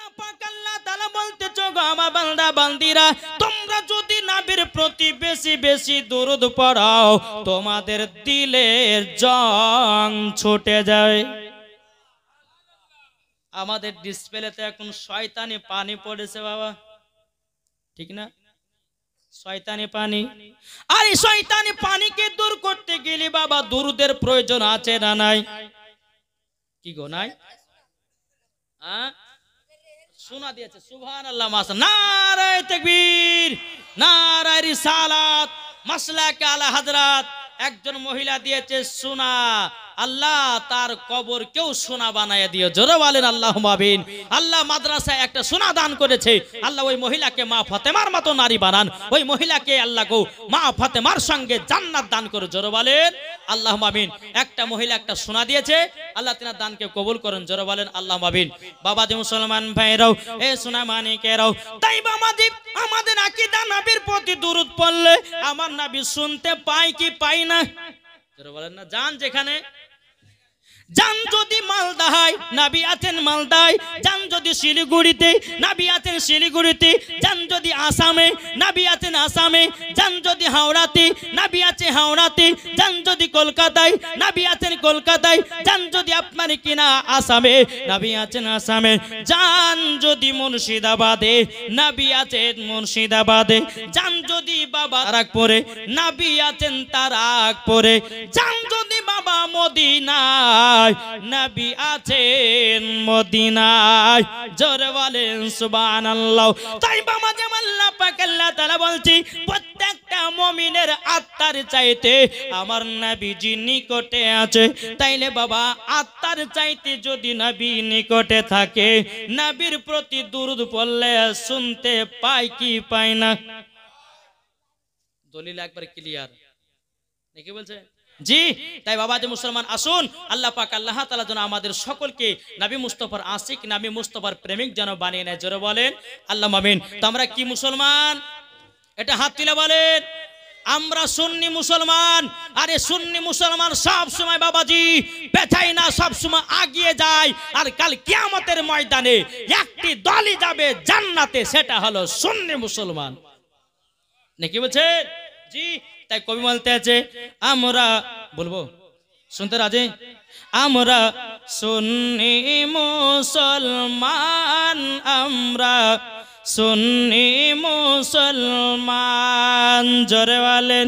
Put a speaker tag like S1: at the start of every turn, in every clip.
S1: আল্লাহ পাক আল্লাহ তাআলা বলতেছো গো আমার বান্দা বান্দিরা তোমরা যদি নবীর প্রতি বেশি বেশি দরুদ পড়াও তোমাদের দিলের জং ছুটে যায়। আমাদের ডিসপ্লেতে এখন শয়তানি পানি পড়েছে বাবা, ঠিক না? শয়তানি পানি। আর এই শয়তানি পানিকে দূর করতে গেলে বাবা দুরুদের প্রয়োজন আছে না নাই? কি গো নাই? শোনা দিয়েছে সুবহানাল্লাহ মাশাআল্লাহ, নারায়ে তাকবীর, নারায়ে রিসালাত, মাসলাকে আলা হযরত। একজন মহিলা দিয়েছে সোনা, আল্লাহ তার কবর কেউ সোনা বানায় দিও, জোরে বলেন আল্লাহুম্মা আমিন। আল্লাহ মাদ্রাসায় একটা সোনা দান করেছে, আল্লাহ ওই মহিলাকে মা ফাতেমার মতো নারী বানান, ওই মহিলাকে আল্লাহ গো মা ফাতেমার সঙ্গে জান্নাত দান করে, জোরে বলেন আল্লাহুম্মা আমিন। একটা মহিলা একটা সোনা দিয়েছে, আল্লাহ তিনার দানকে কবুল করেন, জোরে বলেন আল্লাহুম্মা আমিন। বাবাজি মুসলমান ভাইরাও, এ সোনা মানিকেরাও, তাই বাবাজি আমাদের আকীদা নবীর প্রতি দরুদ পড়লে আমার নবী শুনতে পায় কি পায় না? জোরে বলেন না। জান যেখানে জান যদি মালদায় নবী আছেন মালদায়, জান যদি শিলিগুড়িতে নবী আছেন শিলিগুড়িতে, জান যদি আসামে নবী আছেন আসামে, জান যদি হাওড়াতে নবী আছে হাওড়াতে, জান যদি কলকাতায় নবী আছেন কলকাতায়, জান যদি আপনার কিনা আসামে নবী আছেন আসামে, জান যদি মুর্শিদাবাদে নবী আছেন মুর্শিদাবাদে, জান যদি বাবা তারাকপুরে নবী আছেন তারাকপুরে, জান যদি বাবা মদিনায় নবী আছেন মদিনায়, জোরে বলেন সুবহানাল্লাহ। তাই বাবা যেমন আল্লাহ পাক আল্লাহ তাআলা বলছি প্রত্যেকটা মুমিনের আত্মার চাইতে আমার নবীজি নিকটে আছে। তাইলে বাবা আত্মার চাইতে যদি নবী নিকটে থাকে, নবীর প্রতি দরুদ পড়লে শুনতে পায় কি পায় না? দলিল একবার ক্লিয়ার নাকি বলছে? জি। তাই বাবাজি মুসলমান আসুন আল্লাহ পাক আল্লাহ তাআলা যেন আমাদের সকলকে নবী মুস্তাফার আশিক নবী মুস্তাফার প্রেমিক যেন বানিয়ে নেয়, জোরে বলেন আল্লাহুম্মা আমিন। তো আমরা কি মুসলমান? এটা হাত তুলে বলেন, আমরা সুন্নি মুসলমান। আরে সুন্নি মুসলমান সব সময় বাবাজি পেছায় না, সব সময় এগিয়ে যায়। আর কাল কিয়ামতের ময়দানে একটি দলই যাবে জান্নাতে, সেটা হলো সুন্নি মুসলমান, নাকি বলছেন? জি। তাই কবি বলতে আছে আমরা বলবো, শুনতে রাজি? আমরা সুন্নি মুসলমান, আমরা সুন্নি মুসলমান, জোরে বলেন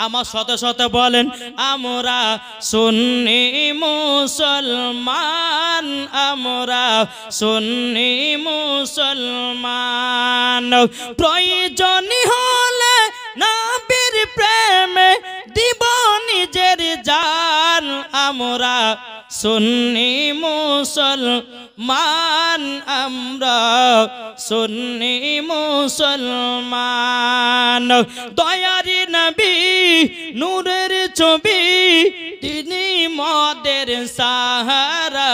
S1: আমার শত শত বলেন আমরা সুন্নি মুসলমান, আমরা সুন্নি মুসলমান। প্রয়োজনই হলে নবীর প্রেমে দিব নিজের জান, আমরা সুন্নি মুসলমান, আমরা সুন্নি মুসলমান। দয়ারি নবী নূরের ছবি, তিনি মদের সাহারা,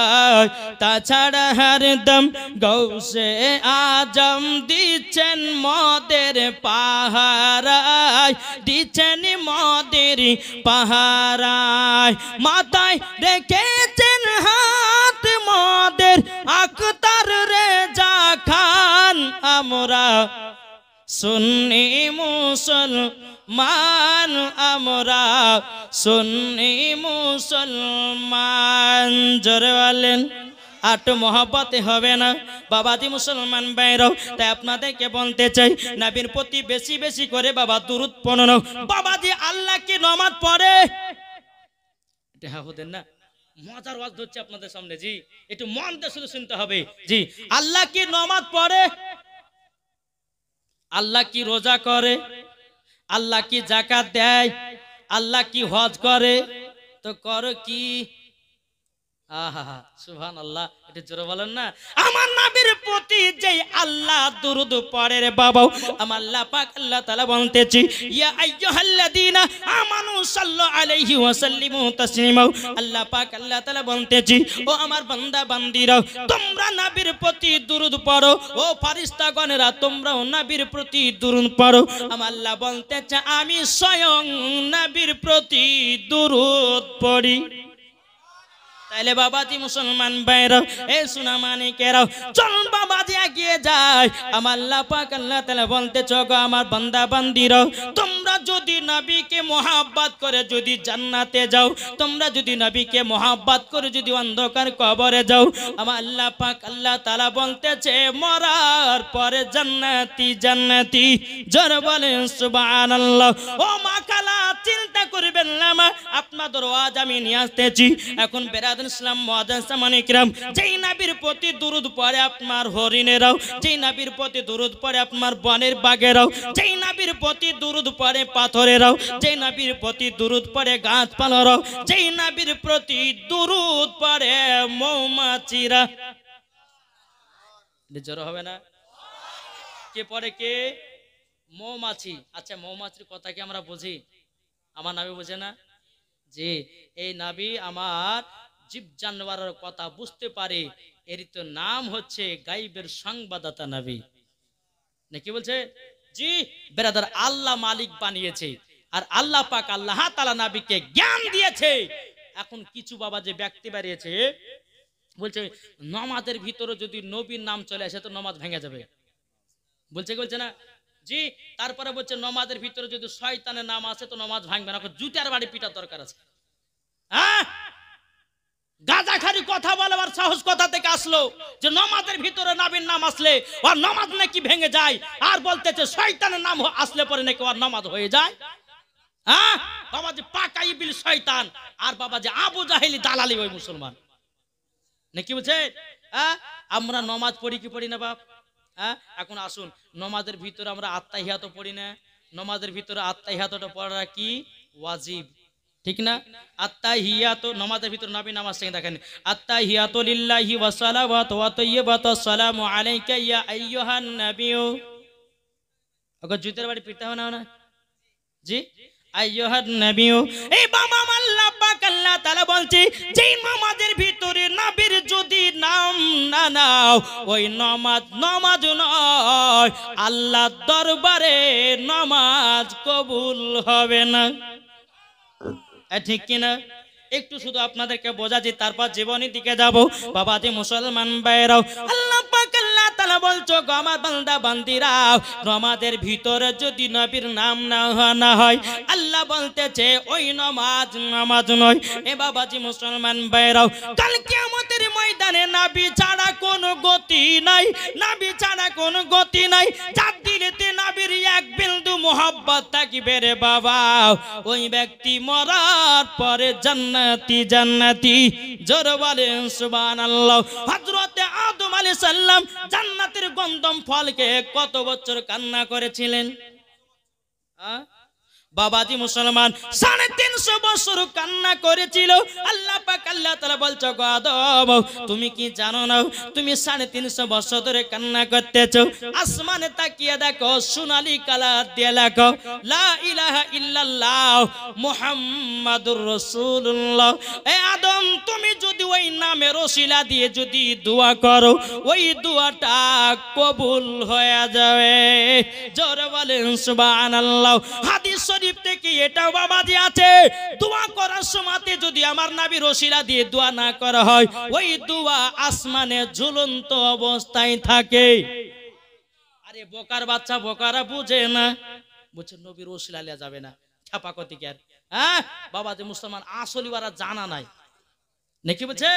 S1: তাছাড়া হরদম গৌসে আজম দিচ্ছেন মদের পাহারায়, দিচ্ছেন মদের পাহারায়। মাথায় রেখেছেন হাত মদের আখতার রেজা খান, আমরা সুন্নি মুসলমান, আমরা সুন্নি মুসলমান, জোরে বলেন। আট মহব্বতে হবে না বাবাজি মুসলমান ভাইরাও। তাই আপনাদেরকে বলতে চাই নবীর প্রতি বেশি বেশি করে বাবা দুরূদ পড়ুন। বাবাজি আল্লাহ কি নামাজ পড়ে? এটা হতেন না, মজার ওয়াজ হচ্ছে আপনাদের সামনে। জি, একটু মন দিয়ে শুধু শুনতে হবে। জি, আল্লাহ কি নামাজ পড়ে? আল্লাহ কি রোজা করে? আল্লাহ কি যাকাত দেয়? আল্লাহ কি হজ করে? তো করো কি? আহা সুবহানাল্লাহ, এটা জোরে বলেন না। আমার নবীর প্রতি যে আল্লাহ দুরূদ পড়ে রে বাবা, আমার আল্লাহ পাক আল্লাহ তাআলা বলতেছি ইয়া আইয়ুহাল্লাযীনা আমানু সাল্লু আলাইহি ওয়া সাল্লিমু তাসলিমা। আল্লাহ পাক আল্লাহ তাআলা বলতেছি ও আমার বান্দা বান্দীরা তোমরা নবীর প্রতি দুরূদ পড়ো। ও ফেরেশতাগণেরা তোমরাও নবীর প্রতি দুরূদ পড়ো। আমার আল্লাহ বলতেছে আমি স্বয়ং নবীর প্রতি দুরূদ পড়ি। তাইলে বাবাজি মুসলমান ভাইরাও এই সোনা মানিকেরাও চলুন বাবাজি এগিয়ে যায়। আমার আল্লাহ পাক আল্লাহ তাআলা বলতে চগো আমার বান্দা বান্দিরাও তোমরা যদি নবীকে মোহাব্বত করে যদি জান্নাতে যাও, তোমরা যদি নবীকে মোহাব্বত করে যদি অন্ধকার কবরে যাও, আমার আল্লাহ পাক আল্লাহ তাআলা বলতেছে মরার পরে জান্নাতি জান্নাতি। জোরে বলেন সুবহানাল্লাহ। ও মা খালা চিন্তা করবেন না মা, আপনাদের ওয়াজ আমি নিয়ে আসতেছি। এখন বেরাদুল ইসলাম মুআজ্জাজ সামানিকরাম যেই নবীর প্রতি দুরূদ পড়ে আপনার হরিণেরাও, যেই নবীর প্রতি দুরূদ পড়ে আপনার বনের বাঘেরাও, যেই নবীর প্রতি দুরূদ পড়ে পাথরেরাও, যেই নবীর প্রতি দুরূদ পড়ে গাছপালারাও, যেই নবীর প্রতি দুরূদ পড়ে মৌমাছিরা। জোর হবে না? কে পড়ে? কে? মৌমাছি। আচ্ছা মৌমাছির কথা কি আমরা বুঝি? আমার নবী বুঝে না? যে এই নবী আমার জীব জানোয়ারের কথা বুঝতে পারে, এরই তো নাম হচ্ছে গাইবের সংবাদদাতা নবী। নাকি বলছে? জি ব্রাদার, আল্লাহ মালিক বানিয়েছে আর আল্লাহ পাক আল্লাহ তাআলা নবীকে জ্ঞান দিয়েছে। এখন কিছু বাবা যে ব্যক্তি বাড়িয়েছে বলছে নামাজের ভিতরে যদি নবীর নাম চলে আসে তো নামাজ ভেঙে যাবে, বলছে বলছে না? জি। তারপরে বলছে নামাজের ভিতরে যদি শয়তানের নাম আসে তো নামাজ ভাঙবে না, জুতার বাড়ি পিটার দরকার আছে। হ্যাঁ, গাজাখারি কথা বলবার সাহস কোথা থেকে আসলো যে নামাজের ভিতরে নবীর নাম আসলে ওর নামাজ নাকি ভেঙে যায়, আর বলতেছে শয়তানের নাম আসলে পরে নাকি ওর নামাজ হয়ে যায়। হ্যাঁ বাবা যে পাকা ইবলিস শয়তান, আর বাবা যে আবু জাহেলি দালালি ওই মুসলমান। নাকি বলছে? হ্যাঁ, আমরা নামাজ পড়ি কি পড়ি না বাপ? হ্যাঁ, এখন আসুন নামাজের ভিতরে আমরা আত্তাহিয়াত পড়ি না? নামাজের ভিতরে আত্তাহিয়াতটা পড়া কি ওয়াজিব, ঠিক না? আত্তাহিয়াত নামাজের ভিতরে নবী নামাজ থেকে দেখেন আত্তাহিয়াতু লিল্লাহি ওয়া সালাওয়াতু ওয়া তাইয়্যিবাতু আসসালামু আলাইকা ইয়া আইয়ুহান নাবিয়্যু। ওকে জুতের বাড়ি পিটা হয় না? জি আইয়ুহান নাবিয়্যু। এই বাবা আল্লাহ পাক আল্লাহ তাআলা বলছে যেই নামাজের ভিতরে নবীর যদি নাম না নাও ওই নামাজ নামাজ নয়, আল্লাহর দরবারে নামাজ কবুল হবে না। ঠিক কিনা? একটু শুধু আপনাদেরকে বোঝাচ্ছি, তারপর জীবনের দিকে যাব। বাবা যে মুসলমান ভাইরাও আল্লাহ পাক আল্লাহ তাআলা বলছো গো আমার বান্দা বান্দিরা নামাজের ভিতরে যদি নবীর নাম না হয় আল্লাহ বলতেছে ওই নামাজ নামাজ নয়। এ বাবাজি মুসলমান ভাইরাও কাল কিয়ামতের ময়দানে নবী ছাড়া কোনো গতি নাই, নবী ছাড়া কোনো গতি নাই। যার দিলেতে নবীর এক বিন্দু মোহাব্বত থাকবে রে বাবা, ওই ব্যক্তি মরার পরে জান্নাতি জান্নাতি। জোরে বলেন সুবহানাল্লাহ। হযরত আদম আলাইহিস সালাম জান্নাতের গন্ধম ফলকে কত বছর কান্না করেছিলেন? বাবাজি মুসলমান 350 বছর কান্না করেছিল। আল্লাহ পাক আল্লাহ তাআলা বলছো গো আদম তুমি কি জানো না তুমি 350 বছর ধরে কান্না করতেছো? আসমানে তাকিয়ে দেখো সোনালী কালার দিয়ে লেখো লা ইলাহা ইল্লাল্লাহ মুহাম্মাদুর রাসূলুল্লাহ। এ আদম তুমি যদি ওই নামের ওসিলা দিয়ে যদি দোয়া করো ওই দোয়াটা কবুল হয়ে যাবে। জোরে বলেন সুবহানাল্লাহ। হাদিস শরীফ থেকে এটাও বাবাজি আছে দোয়া করার সময়তে যদি আমার নবীর ওসিলা দিয়ে দোয়া না করা হয় ওই দোয়া আসমানে ঝুলন্ত অবস্থায় থাকে। আরে বোকার বাচ্চা, বোকারা বুঝে না, বলছে নবীর ওসিলা লিয়া যাবে না, ছাপা কতি কি আর। হ্যাঁ বাবাজি মুসলমান আসলিওয়ারা জানা নাই, নাকি বলছে?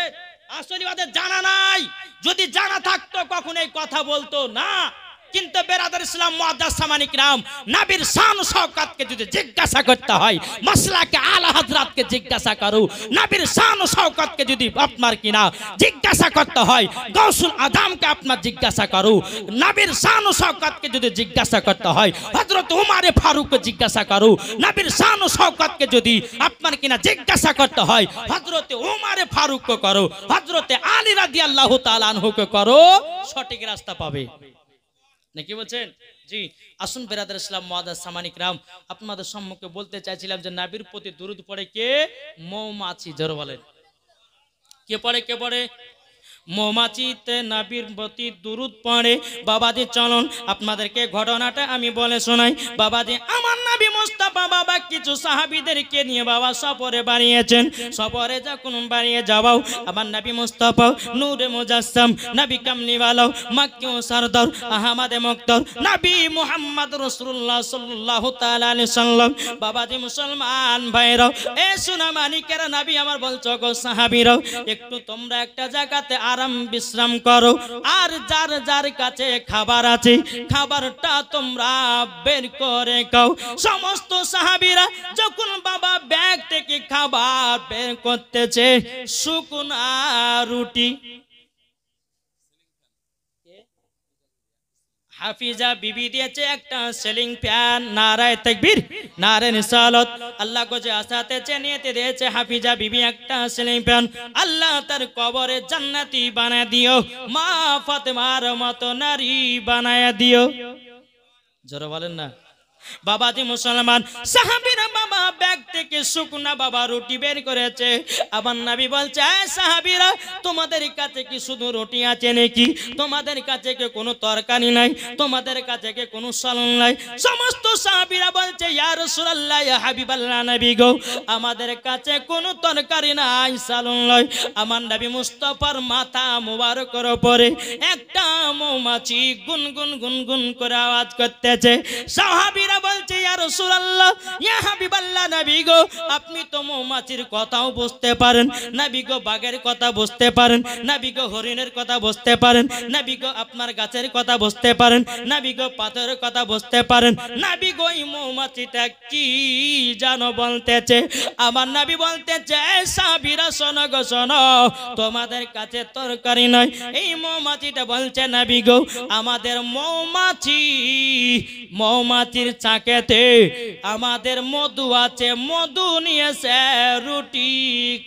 S1: আসলিওয়াদের জানা নাই, যদি জানা থাকতো কখন এই কথা বলতো না। কিন্তু বেরাদার ইসলাম মুআজ্জাজ সামানিক রাম নবীর শান শওকতকে যদি জিজ্ঞাসা করতে হয় মাসলাকে আলা হযরতকে জিজ্ঞাসা করো, নবীর শান শওকতকে যদি আপনার কিনা জিজ্ঞাসা করতে হয় গাউসুল আজমকে আপনার জিজ্ঞাসা করো, নবীর শান শওকতকে যদি জিজ্ঞাসা করতে হয় হযরত উমরে ফারুককে জিজ্ঞাসা করো, নবীর শান শওকতকে যদি আপনার কিনা জিজ্ঞাসা করতে হয় হযরত উমরে ফারুককে করো, হযরত আলী রাদিয়াল্লাহু তাআলা আনহুকে করো, সঠিক রাস্তা পাবে। নাকি বলছেন? জি আসুন বেরাদার ইসলাম মুআজ্জাজ সামানিক রাম আপনাদের সম্মুখে বলতে চাইছিলাম যে নবীর প্রতি দুরূদ পড়ে কে? মৌমাছি। জোরে বলেন কে পড়ে? কে পড়ে? মৌমাছিতে নবীর প্রতি দুরূদ পড়ে। বাবাজি চলুন আপনাদেরকে ঘটনাটা আমি বলে শোনাই। বাবাজি আমার নবী মুস্তাফা বাবা কিছু সাহাবীদেরকে নিয়ে বাবা সফরে বানিয়েছেন। সফরে যখন বানিয়ে যাও আমার নবী মুস্তাফা নূরে মুজাসসাম, নবী কামলিওয়ালা, মক্কি ও সরদার, আহমদে মুক্তার, নবী মুহাম্মদ রাসূলুল্লাহ সাল্লাল্লাহু তাআলা আলাইহি সাল্লাম। বাবাজি মুসলমান ভাইরা, এ সোনা মানিকেরা, নবী আমার বলছো গো সাহাবীরা, একটু তোমরা একটা জায়গাতে আরাম বিশ্রাম করো, আর যার যার কাছে খাবার আছে খাবারটা তোমরা বের করে খাও। সমস্ত সাহাবীরা যখন বাবা ব্যাগ থেকে খাবার বের করতেছে, শুকনা রুটি, হাফিজা বিবি দিয়েছে একটা সিলিং ফ্যান। নারায়ে তাকবীর, নারে রিসালাত। আল্লাহ को যে আসাতে চেনিয়েতে দিয়েছে হাফিজা বিবি একটা সিলিং ফ্যান। আল্লাহ তার কবরে জান্নাতি বানায় দিও, মা ফাতেমার মতো নারী বানায় দিও। জোরে বলেন না। বাবাজি মুসলমান, সাহাবীরা বাবা ব্যাগ থেকে শুকনা বাবা রুটি বের করেছে। আবার নবী বলছে, সাহাবীরা তোমাদের কাছে কি শুধু রুটি আছে নাকি? তোমাদের কাছে কি কোনো তরকারি নাই? তোমাদের কাছে কি কোনো সালান নাই? সমস্ত সাহাবীরা বলছে, ইয়া রাসূলুল্লাহ, ইয়া হাবিবাল্লাহ, নবী গো, আমাদের কাছে কোনো তরকারি নাই, সালান নাই। আমার নবী মুস্তাফার মাথা মুবারকের উপরে একটা মৌমাছি গুনগুন গুনগুন করে আওয়াজ করতেছে। সাহাবীরা বলছে, ইয়া রাসূলুল্লাহ, ইয়া হাবিবাল্লাহ, নবী গো, আপনি তো মৌমাছির কথাও বুঝতে পারেন, নবী গো বাঘের কথা বুঝতে পারেন, নবী গো হরিণের কথা বুঝতে পারেন, নবী গো আপনার গাছের কথা বুঝতে পারেন, নবী গো পাথরের কথা বুঝতে পারেন, নবী গো এই মৌমাছিটা কি জানো বলতেছে? আমার নবী বলতেছে, সাহাবীরা শোনো গো শোনো, তোমাদের কাছে তরকারি নয়। এই মৌমাছিটা বলছে, নবী গো, আমাদের মৌমাছির চাকেতে আমাদের মধু আছে, মধু নিয়েছে, রুটি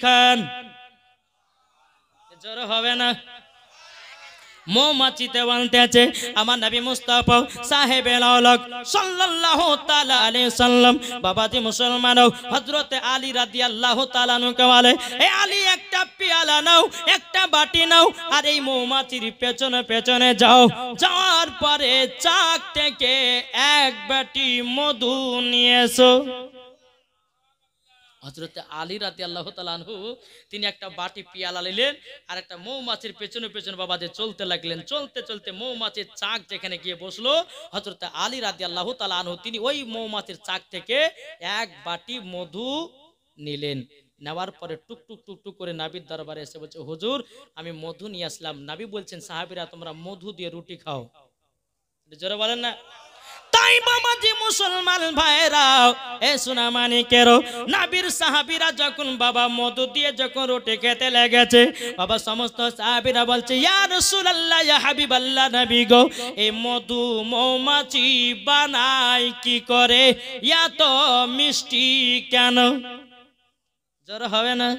S1: খান। জোর হবে না। মৌমাছিতে বলতেছে আমার নবী মুস্তাফা সাহেবে আওলাদ সাল্লাল্লাহু তাআলা আলাইহি সাল্লাম। বাবাজি মুসলমান, হযরতে আলী রাদিয়াল্লাহু তাআলা আনহুকে বলে, এই আলী একটা পেয়ালা নাও, একটা বাটি নাও, আর এই মৌমাছির পেছনে পেছনে যাও, যাওয়ার পরে চাক থেকে এক বাটি মধু নিয়ে এসো। হযরতে আলী রাদিয়াল্লাহু তাআলা আনহু তিনি একটা বাটি পিয়ালা নিলেন, আর একটা মৌমাছির পেছনে পেছনে বাবাজি চলতে লাগলেন। চলতে চলতে মৌমাছির চাক যেখানে গিয়ে বসলো, হযরতে আলী রাদিয়াল্লাহু তাআলা আনহু তিনি ওই মৌমাছির চাক থেকে এক বাটি মধু নিলেন। নেওয়ার পরে টুক টুক টুক টুক করে নবীর দরবারে এসে বলছে, হুজুর আমি মধু নিয়ে আসলাম। নবী বলছেন, সাহাবীরা তোমরা মধু দিয়ে রুটি খাও। জোরে বলেন না। তাই বাবাজি মুসলমান ভাইরা, এ সোনা মানিকেরো, নবীর সাহাবীরা যখন বাবা মধু দিয়ে যখন রুটি খেতে লেগেছে, বাবা সমস্ত সাহাবীরা বলছে, ইয়া রাসূলুল্লাহ, ইয়া হাবিবাল্লাহ, নবী গো, এই মধু মৌমাছি বানায় কি করে? এত মিষ্টি কেন? জোর হবে না।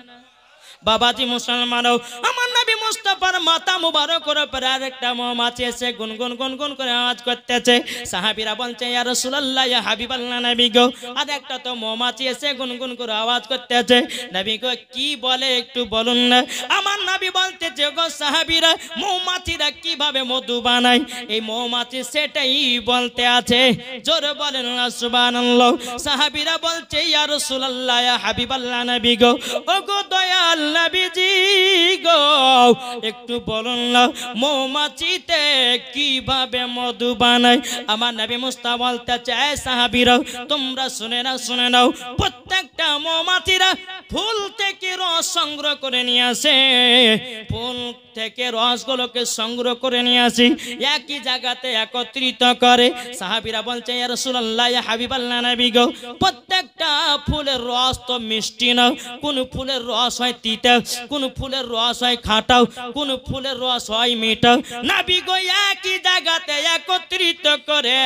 S1: বাবাজি মুসলমানও, আমার নবী মুস্তাফার মাথা মুবারকের উপর আরেকটা মৌমাছি এসে গুনগুন গুনগুন করে আওয়াজ করতেছে। সাহাবীরা বলছে, ইয়া রাসূলুল্লাহ, ইয়া হাবিবাল্লাহ, নবী গো, আর একটা তো মৌমাছি এসে গুনগুন করে আওয়াজ করতেছে, নবী গো কি বলে একটু বলুন না। আমার নবী বলতেছে, গো সাহাবীরা, মৌমাছিরা কিভাবে মধু বানায় এই মৌমাছি সেটাই বলতে আছে। জোরে বলেন না সুবহানাল্লাহ। সাহাবীরা বলছে, ইয়া রাসূলুল্লাহ, ইয়া হাবিবাল্লাহ, নবী গো, ও গো দয়াল নবীজি গো, একটু বলুন না মৌমাছিতে কিভাবে মধু বানায়। আমার নবী মুস্তাফা বলতেছে, সাহাবীরা তোমরা শুনে নাও, প্রত্যেকটা মৌমাছিরা ফুল থেকে রস সংগ্রহ করে নিয়ে আসে, ফুল থেকে রসগুলোকে সংগ্রহ করে নিয়ে আসি, একই জায়গাতে একত্রিত করে। সাহাবীরা বলছে, ইয়া রাসূলুল্লাহ, ইয়া হাবিবাল্লাহ, নবী গো, প্রত্যেকটা ফুলের রস তো মিষ্টি না, কোন ফুলের রস হয় তিতা, কোন ফুলের রস হয় খাটাও, কোন ফুলের রস হয় মিঠা। নবী গো একই জায়গাতে একত্রিত করে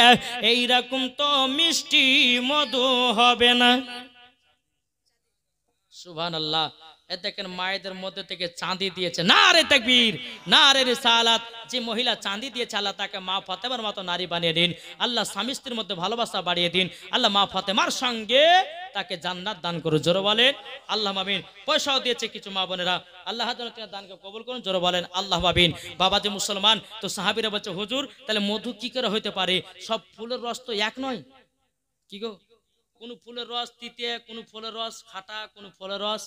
S1: এইরকম তো মিষ্টি মধু হবে না। সুবহানাল্লাহ। দেখেন মায়েদের মধ্যে থেকে চাঁদি দিয়েছে, নারে তাকবীর, নারে রিসালাত। যে মহিলা চাঁদি দিয়েছে, আল্লাহ তাকে মা ফাতেমার মতো নারী বানিয়ে দিন। আল্লাহ স্বামী স্ত্রীর মধ্যে ভালোবাসা বাড়িয়ে দিন। আল্লাহ মা ফাতেমার সঙ্গে তাকে জান্নাত দান করুন। জোরে বলেন আল্লাহ আমিন। পয়সাও দিয়েছে কিছু মা বোনেরা, আল্লাহ দানকে কবুল করুন। জোরে বলেন আল্লাহ আমিন। বাবা যে মুসলমান, তো সাহাবীরা বলছে, হুজুর তাহলে মধু কি করে হইতে পারে? সব ফুলের রস তো এক নয়। কি গো, কোন ফুলের রস তিতে, কোন ফুলের রস খাটা, কোন ফুলের রস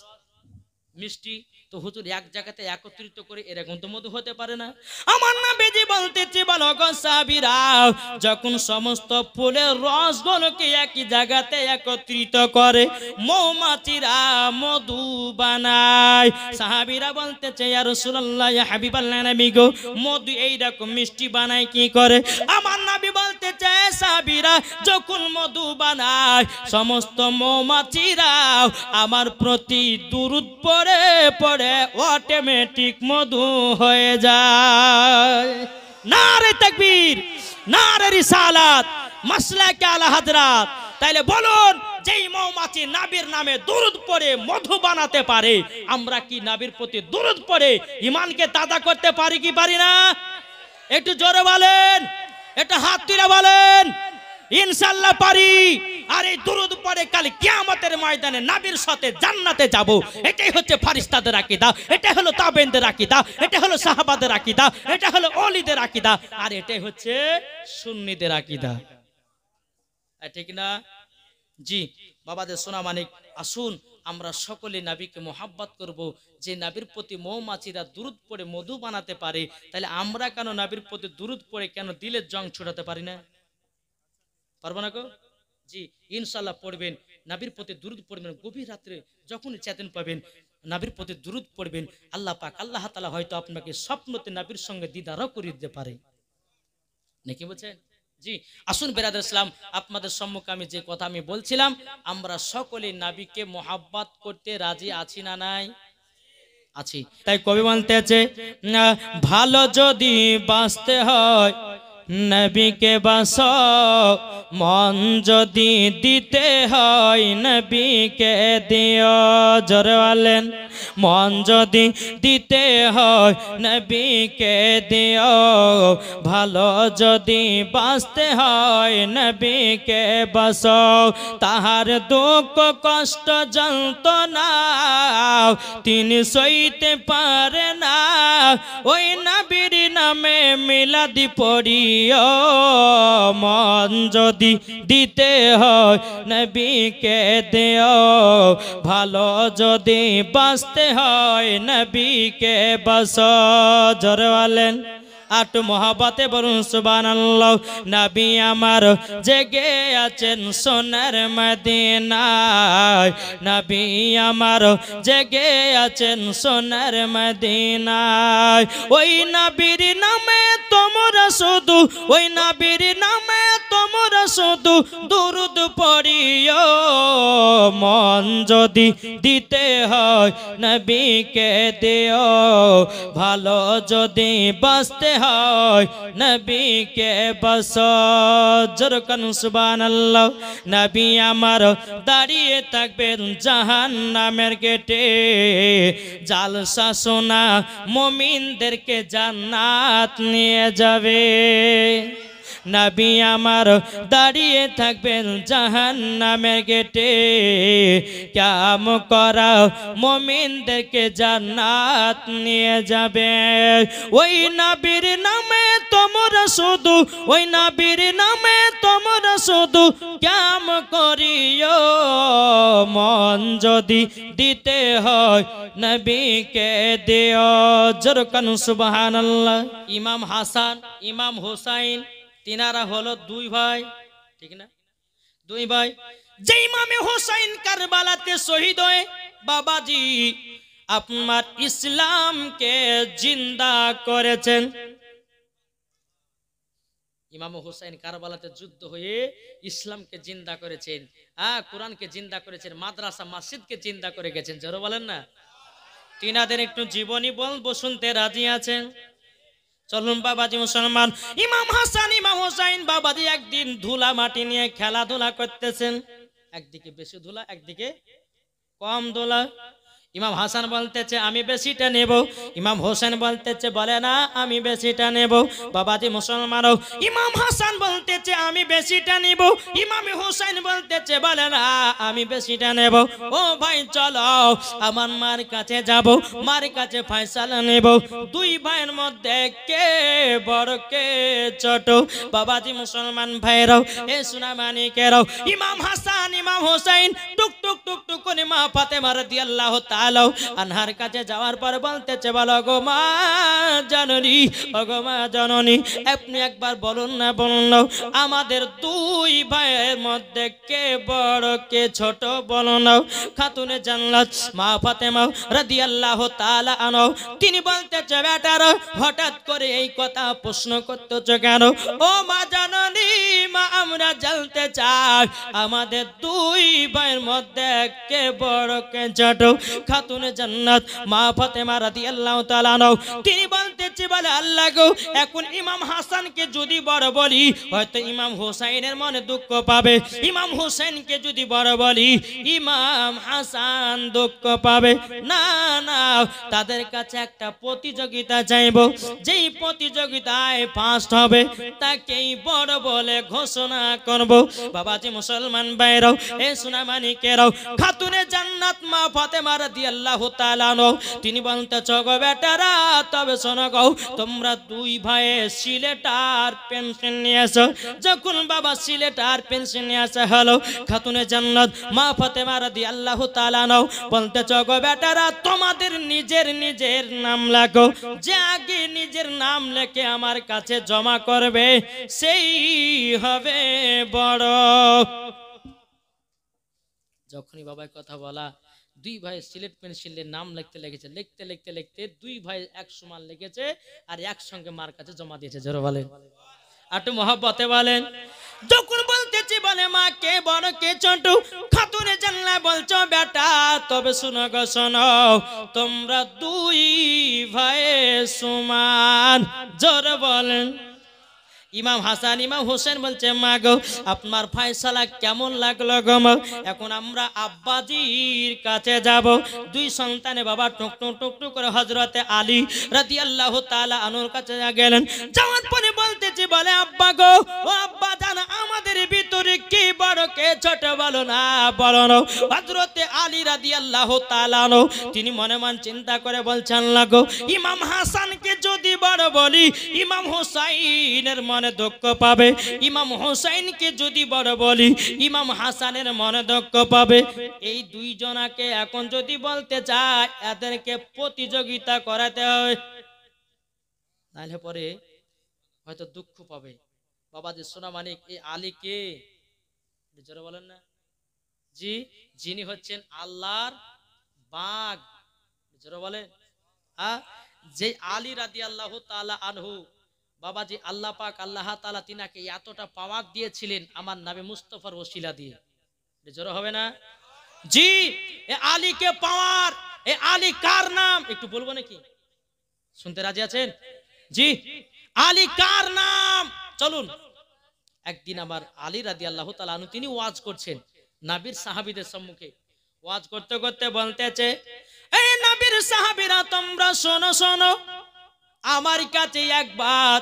S1: মিষ্টি। তো হুজুর এক জায়গাতে একত্রিত করে এরকম তো মধু হতে পারে না। আমার নবীজি বলতেছে বলো গো সাহাবীরা, যখন সমস্ত ফুলের রসগুলোকে একই জায়গাতে একত্রিত করে মৌমাছিরা মধু বানায়। সাহাবীরা বলতেছে ইয়া রাসূলুল্লাহ, ইয়া হাবিবাল্লাহ নবী গো, মধু এইরকম মিষ্টি বানায় কি করে? আমার নবী বলতেছে সাহাবীরা, যখন মধু বানায় সমস্ত মৌমাছিরা আমার প্রতি দুরূদ পড়ে পড়ে অটোমেটিক মধু হয়ে যায়। নারে তাকবীর, নারে রিসালাত, মাসলাকে আলা হযরত। তাইলে বলুন, যেই মৌমাছি নবীর নামে দুরূদ পড়ে মধু বানাতে পারে, আমরা কি নবীর প্রতি দুরূদ পড়ে ঈমানকে তাজা করতে পারি কি পারি না? একটু জোরে বলেন, একটু হাত তুলে বলেন ইনশাআল্লাহ পারি। আর এই দুরূদ পড়ে কাল কিয়ামতের ময়দানে নবীর সাথে জান্নাতে যাব। এটাই হচ্ছে ফেরেশতাদের আকীদা, এটা হলো তাবেঈনদের আকীদা, এটা হলো সাহাবাদের আকীদা, এটা হলো ওলিদের আকীদা, আর এটাই হচ্ছে সুন্নিদের আকীদা। ঠিক না? জি বাবাদের সোনা মানিক, আসুন আমরা সকলে নবীকে মোহাব্বত করব। যে নবীর প্রতি মৌমাছিরা দুরূদ পড়ে মধু বানাতে পারে, তাহলে আমরা কেন নবীর প্রতি দুরূদ পড়ে কেন দিলের জং ছড়াতে পারি না? পারবো না গো? জি ইনশাআল্লাহ পড়বেন, নবীর প্রতি দুরূদ পড়বেন। গভীর রাত্রে যখনই চেতন পাবেন নবীর প্রতি দুরূদ পড়বেন। আল্লাহ পাক আল্লাহ তাআলা হয়তো আপনাকে স্বপ্নতে নবীর সঙ্গে দিদারও করে দিতে পারে, নাকি বলছেন? জি আসুন বেরাদার ইসলাম, আপনাদের সম্মুখে আমি যে কথা আমি বলছিলাম, আমরা সকলে নবীকে মোহাব্বত করতে রাজি আছি না নাই? আছি। তাই কবি বলতে আছে, ভালো যদি বাঁচতে হয় নবীকে বাসো, মন যদি দিতে হয় নবীকে দিও। জোরে বলেন, মন যদি দিতে হয় নবীকে দিও, ভালো যদি বাঁচতে হয় নবীকে বাসো। তাহার দুঃখ কষ্ট যন্ত্রণা তিনি সইতে পারে না, ওই নবীর নামে মিলাদি পড়িও। মন যদি দিতে হয় নবীকে দিও, ভালো যদি বাঁচতে হয় নবীকে বাসো। জোরে বলেন আটু মহাব্বতে বলুন সুবহানাল্লাহ। নবী আমার জেগে আছেন সোনার মদিনায়, নবী আমার জেগে আছেন সোনার মদিনায়। ওই নবীর নামে তোমরা শুধু, ওই নবীর নামে তোমরা শুধু দুরূদ পড়িও। মন যদি দিতে হয় নবীকে দিও, ভালো যদি বাঁচতে হয় নবীকে বাসো। জোরে কানুন সুবহানাল্লাহ। নবী আমার দাঁড়িয়ে থাকবেন জাহান্নামের গেটে, জালসা শোনা মুমিনদেরকে জান্নাত নিয়ে যাবে। নবী আমার দাঁড়িয়ে থাকবেন জাহান্নামের গেটে, কাম করা মুমিনদেরকে জান্নাত নিয়ে যাবে। ওই নবীর নামে তোমরা শুধু, ওই নবীর নামে তোমরা শুধু কাম করিও। মন যদি দিতে হয় নবীকে দিও। জোরে কানুন সুবহানাল্লাহ। ইমাম হাসান, ইমাম হুসাইন, তিনারা হলো দুই ভাই, ঠিক না? দুই ভাই। যে ইমামে হুসাইন কারবালাতে শহীদ হয়ে বাবাজি আপনার ইসলামকে জিন্দা করেছেন। ইমাম হুসাইন কারবালাতে যুদ্ধ হয়ে ইসলামকে জিন্দা করেছেন, কোরআনকে জিন্দা করেছেন, মাদ্রাসা মসজিদকে জিন্দা করে গেছেন। জোরে বলেন না। তিনাদের একটু জীবনী বলবো, শুনতে রাজি আছেন? চলুন বাবাজি মুসলমান। ইমাম হাসান ইমাম হুসাইন বাবাজি একদিন ধুলা মাটি নিয়ে খেলাধুলা করতেছেন, একদিকে বেশি ধুলা একদিকে কম ধুলা। ইমাম হাসান বলতেছে আমি বেশিটা নেব, ইমাম হোসেন বলতেছে বলে না আমি বেশিটা নেব। বাবাজি মুসলমানও, ইমাম হাসান বলতেছে আমি বেশিটা নেব, ইমাম হোসেন বলতেছে বলে না আমি বেশিটা নেব। ও ভাই চলো আমার মার কাছে যাব, মার কাছে ফয়সালা নেব, দুই ভাইয়ের মধ্যে কে বড় কে ছোট। বাবাজি মুসলমান ভাইরাও, এ সোনামানিকেরাও, ইমাম হাসান ইমাম হোসেন টুক টুক টুক টুক করে মা ফাতেমা রাদিয়াল্লাহু তাআলা আনহার কাছে যাওয়ার পর বলতেছে বলো গো মা জননী, ও গো মা জননী, আপনি একবার বলুন না বলুন না আমাদের দুই ভাইয়ের মধ্যে কে বড় কে ছোট বলুন না। খাতুনে জান্নাত মা ফাতেমা রাদিয়াল্লাহু তাআলা আনহা তিনি বলতেছে বেটার হঠাৎ করে এই কথা প্রশ্ন করতেছ কেন? ও মা জননী, মা আমরা জানতে চাই আমাদের দুই ভাইয়ের মধ্যে কে বড় কে ছোট। খাতুনে জান্নাত মা ফাতেমা রাদিয়াল্লাহু তাআলা আনহা তিনি বলতেছে বলে আল্লাহ গো, এখন ইমাম হাসানকে যদি বড় বলি হয়তো ইমাম হোসেনের মনে দুঃখ পাবে, ইমাম হোসেনকে যদি বড় বলি ইমাম হাসান দুঃখ পাবে। না না, তাদের কাছে একটা প্রতিযোগিতা চাইব, যেই প্রতিযোগিতায় ফার্স্ট হবে তাকেই বড় বলে ঘোষণা করব। বাবাজি মুসলমান ভাইরাও, এ সোনামানিকেরাও, খাতুনে জান্নাত মা ফাতেমা রাদিয়াল্লাহু তাআলা আনহা তিনি বলতেছ গো বেটারা তবে শোনো গো, তোমরা দুই ভাইয়ে সিলেটার পেন্সিল নিয়ে আসো। যখন বাবা সিলেটার পেন্সিল নিয়ে আসা হলো, খাতুনে জান্নাত মা ফাতেমা রাদিয়াল্লাহু তাআলা আনহা বলতেছ গো বেটারা তোমাদের নিজের নিজের নাম লেখো, যে আগে নিজের নাম লেখে আমার কাছে জমা করবে সেই হবে বড়। যখনই বাবার কথা বলা, দুই ভাই সিলেট পেন্সিলের নাম লিখতে লেগেছে, লিখতে লিখতে লিখতে দুই ভাই এক সমান লিখেছে আর একসঙ্গে মার কাছে জমা দিয়েছে। জোরে বলেন, একটু মহব্বতে বলেন। যখন বলতেছি বলে মা কে বড় কে ছোট, খাতুনে জান্নাত বলছো বেটা তবে শুনো গো শোনো, তোমরা দুই ভাই সমান। জোরে বলেন। ইমাম হাসান ইমাম হোসেন বলছে মা গো আপনার ফয়সালা কেমন লাগলো গো মা? এখন আমরা আব্বাজির কাছে যাব। দুই সন্তানে বাবা টুক টুক টুক টুক করে হযরতে আলী রাদিয়াল্লাহু তাআলা আনহুর কাছে গেলেন। যাওয়ার পরে বলতেছি বলে আব্বা গো, ও আব্বা জান আমাদের ভিতরে কি বড় কে ছোট বলো না বলো না। হযরতে আলী রাদিয়াল্লাহু তাআলা আনহু তিনি মনে মনে চিন্তা করে বলছেন লাগো ইমাম হাসানকে যদি বড় বলি ইমাম হোসাইনের মনে দুঃখ পাবে, ইমাম হোসেনকে যদি বড় বলি ইমাম হাসানের মনে দুঃখ পাবে। এই দুইজনাকে এখন যদি বলতে চায় এদেরকে প্রতিযোগিতা করাতে হয়, নাহলে পরে হয়তো দুঃখ পাবে। বাবাজি সোনামানিক এই আলী কে জোরে বলেন না জি, যিনি হচ্ছেন আল্লাহর বাগ। জোরে বলেন। যে আলী রাদিয়াল্লাহু তাআলা আনহু বাবাজি আল্লাহ পাক আল্লাহ তাআলা তিনাকে এতটা পাওয়ার দিয়েছিলেন আমার নবী মুস্তাফার ওসিলা দিয়ে। জোরে হবে না জি? এ আলীকে পাওয়ার, এ আলী কার নাম একটু বলবো নাকি? শুনতে রাজি আছেন জি? আলী কার নাম? চলুন। একদিন আবার আলী রাদিয়াল্লাহু তাআলা আনহু তিনি ওয়াজ করছেন নবীর সাহাবীদের সম্মুখে। ওয়াজ করতে করতে বলতেছে এই নবীর সাহাবীরা তোমরা শোনো শোনো, আমার কাছে একবার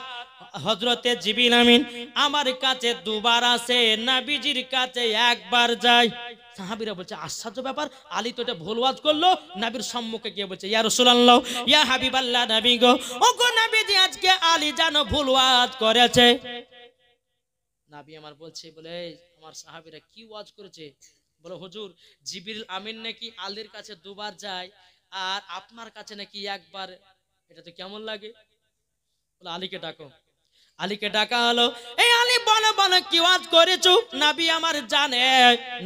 S1: হযরতে জিবরিল আমিন আমার কাছে দুবার আসে, নবীজির কাছে একবার যায়। সাহাবীরা বলছে আশ্চর্য ব্যাপার, আলী তো এটা ভুল ওয়াজ করলো। নবীর সম্মুখে গিয়ে বলছে ইয়া রাসূলুল্লাহ ইয়া হাবিবাল্লাহ নবী গো, ও গো নবীজি আজকে আলী জানো ভুল ওয়াজ করেছে। নবী আমার বলছে বলে আমার সাহাবীরা কি ওয়াজ করেছে? বলে হুজুর জিবরিল আমিন নাকি আলীর কাছে দুবার যায় আর আপনার কাছে নাকি একবার, এটা তো কেমন লাগে? বলে আলীকে ডাকো। আলীকে ডাকা হলো। এই আলী বলো বলো কি ওয়াজ করেছো? নবী আমার জানে,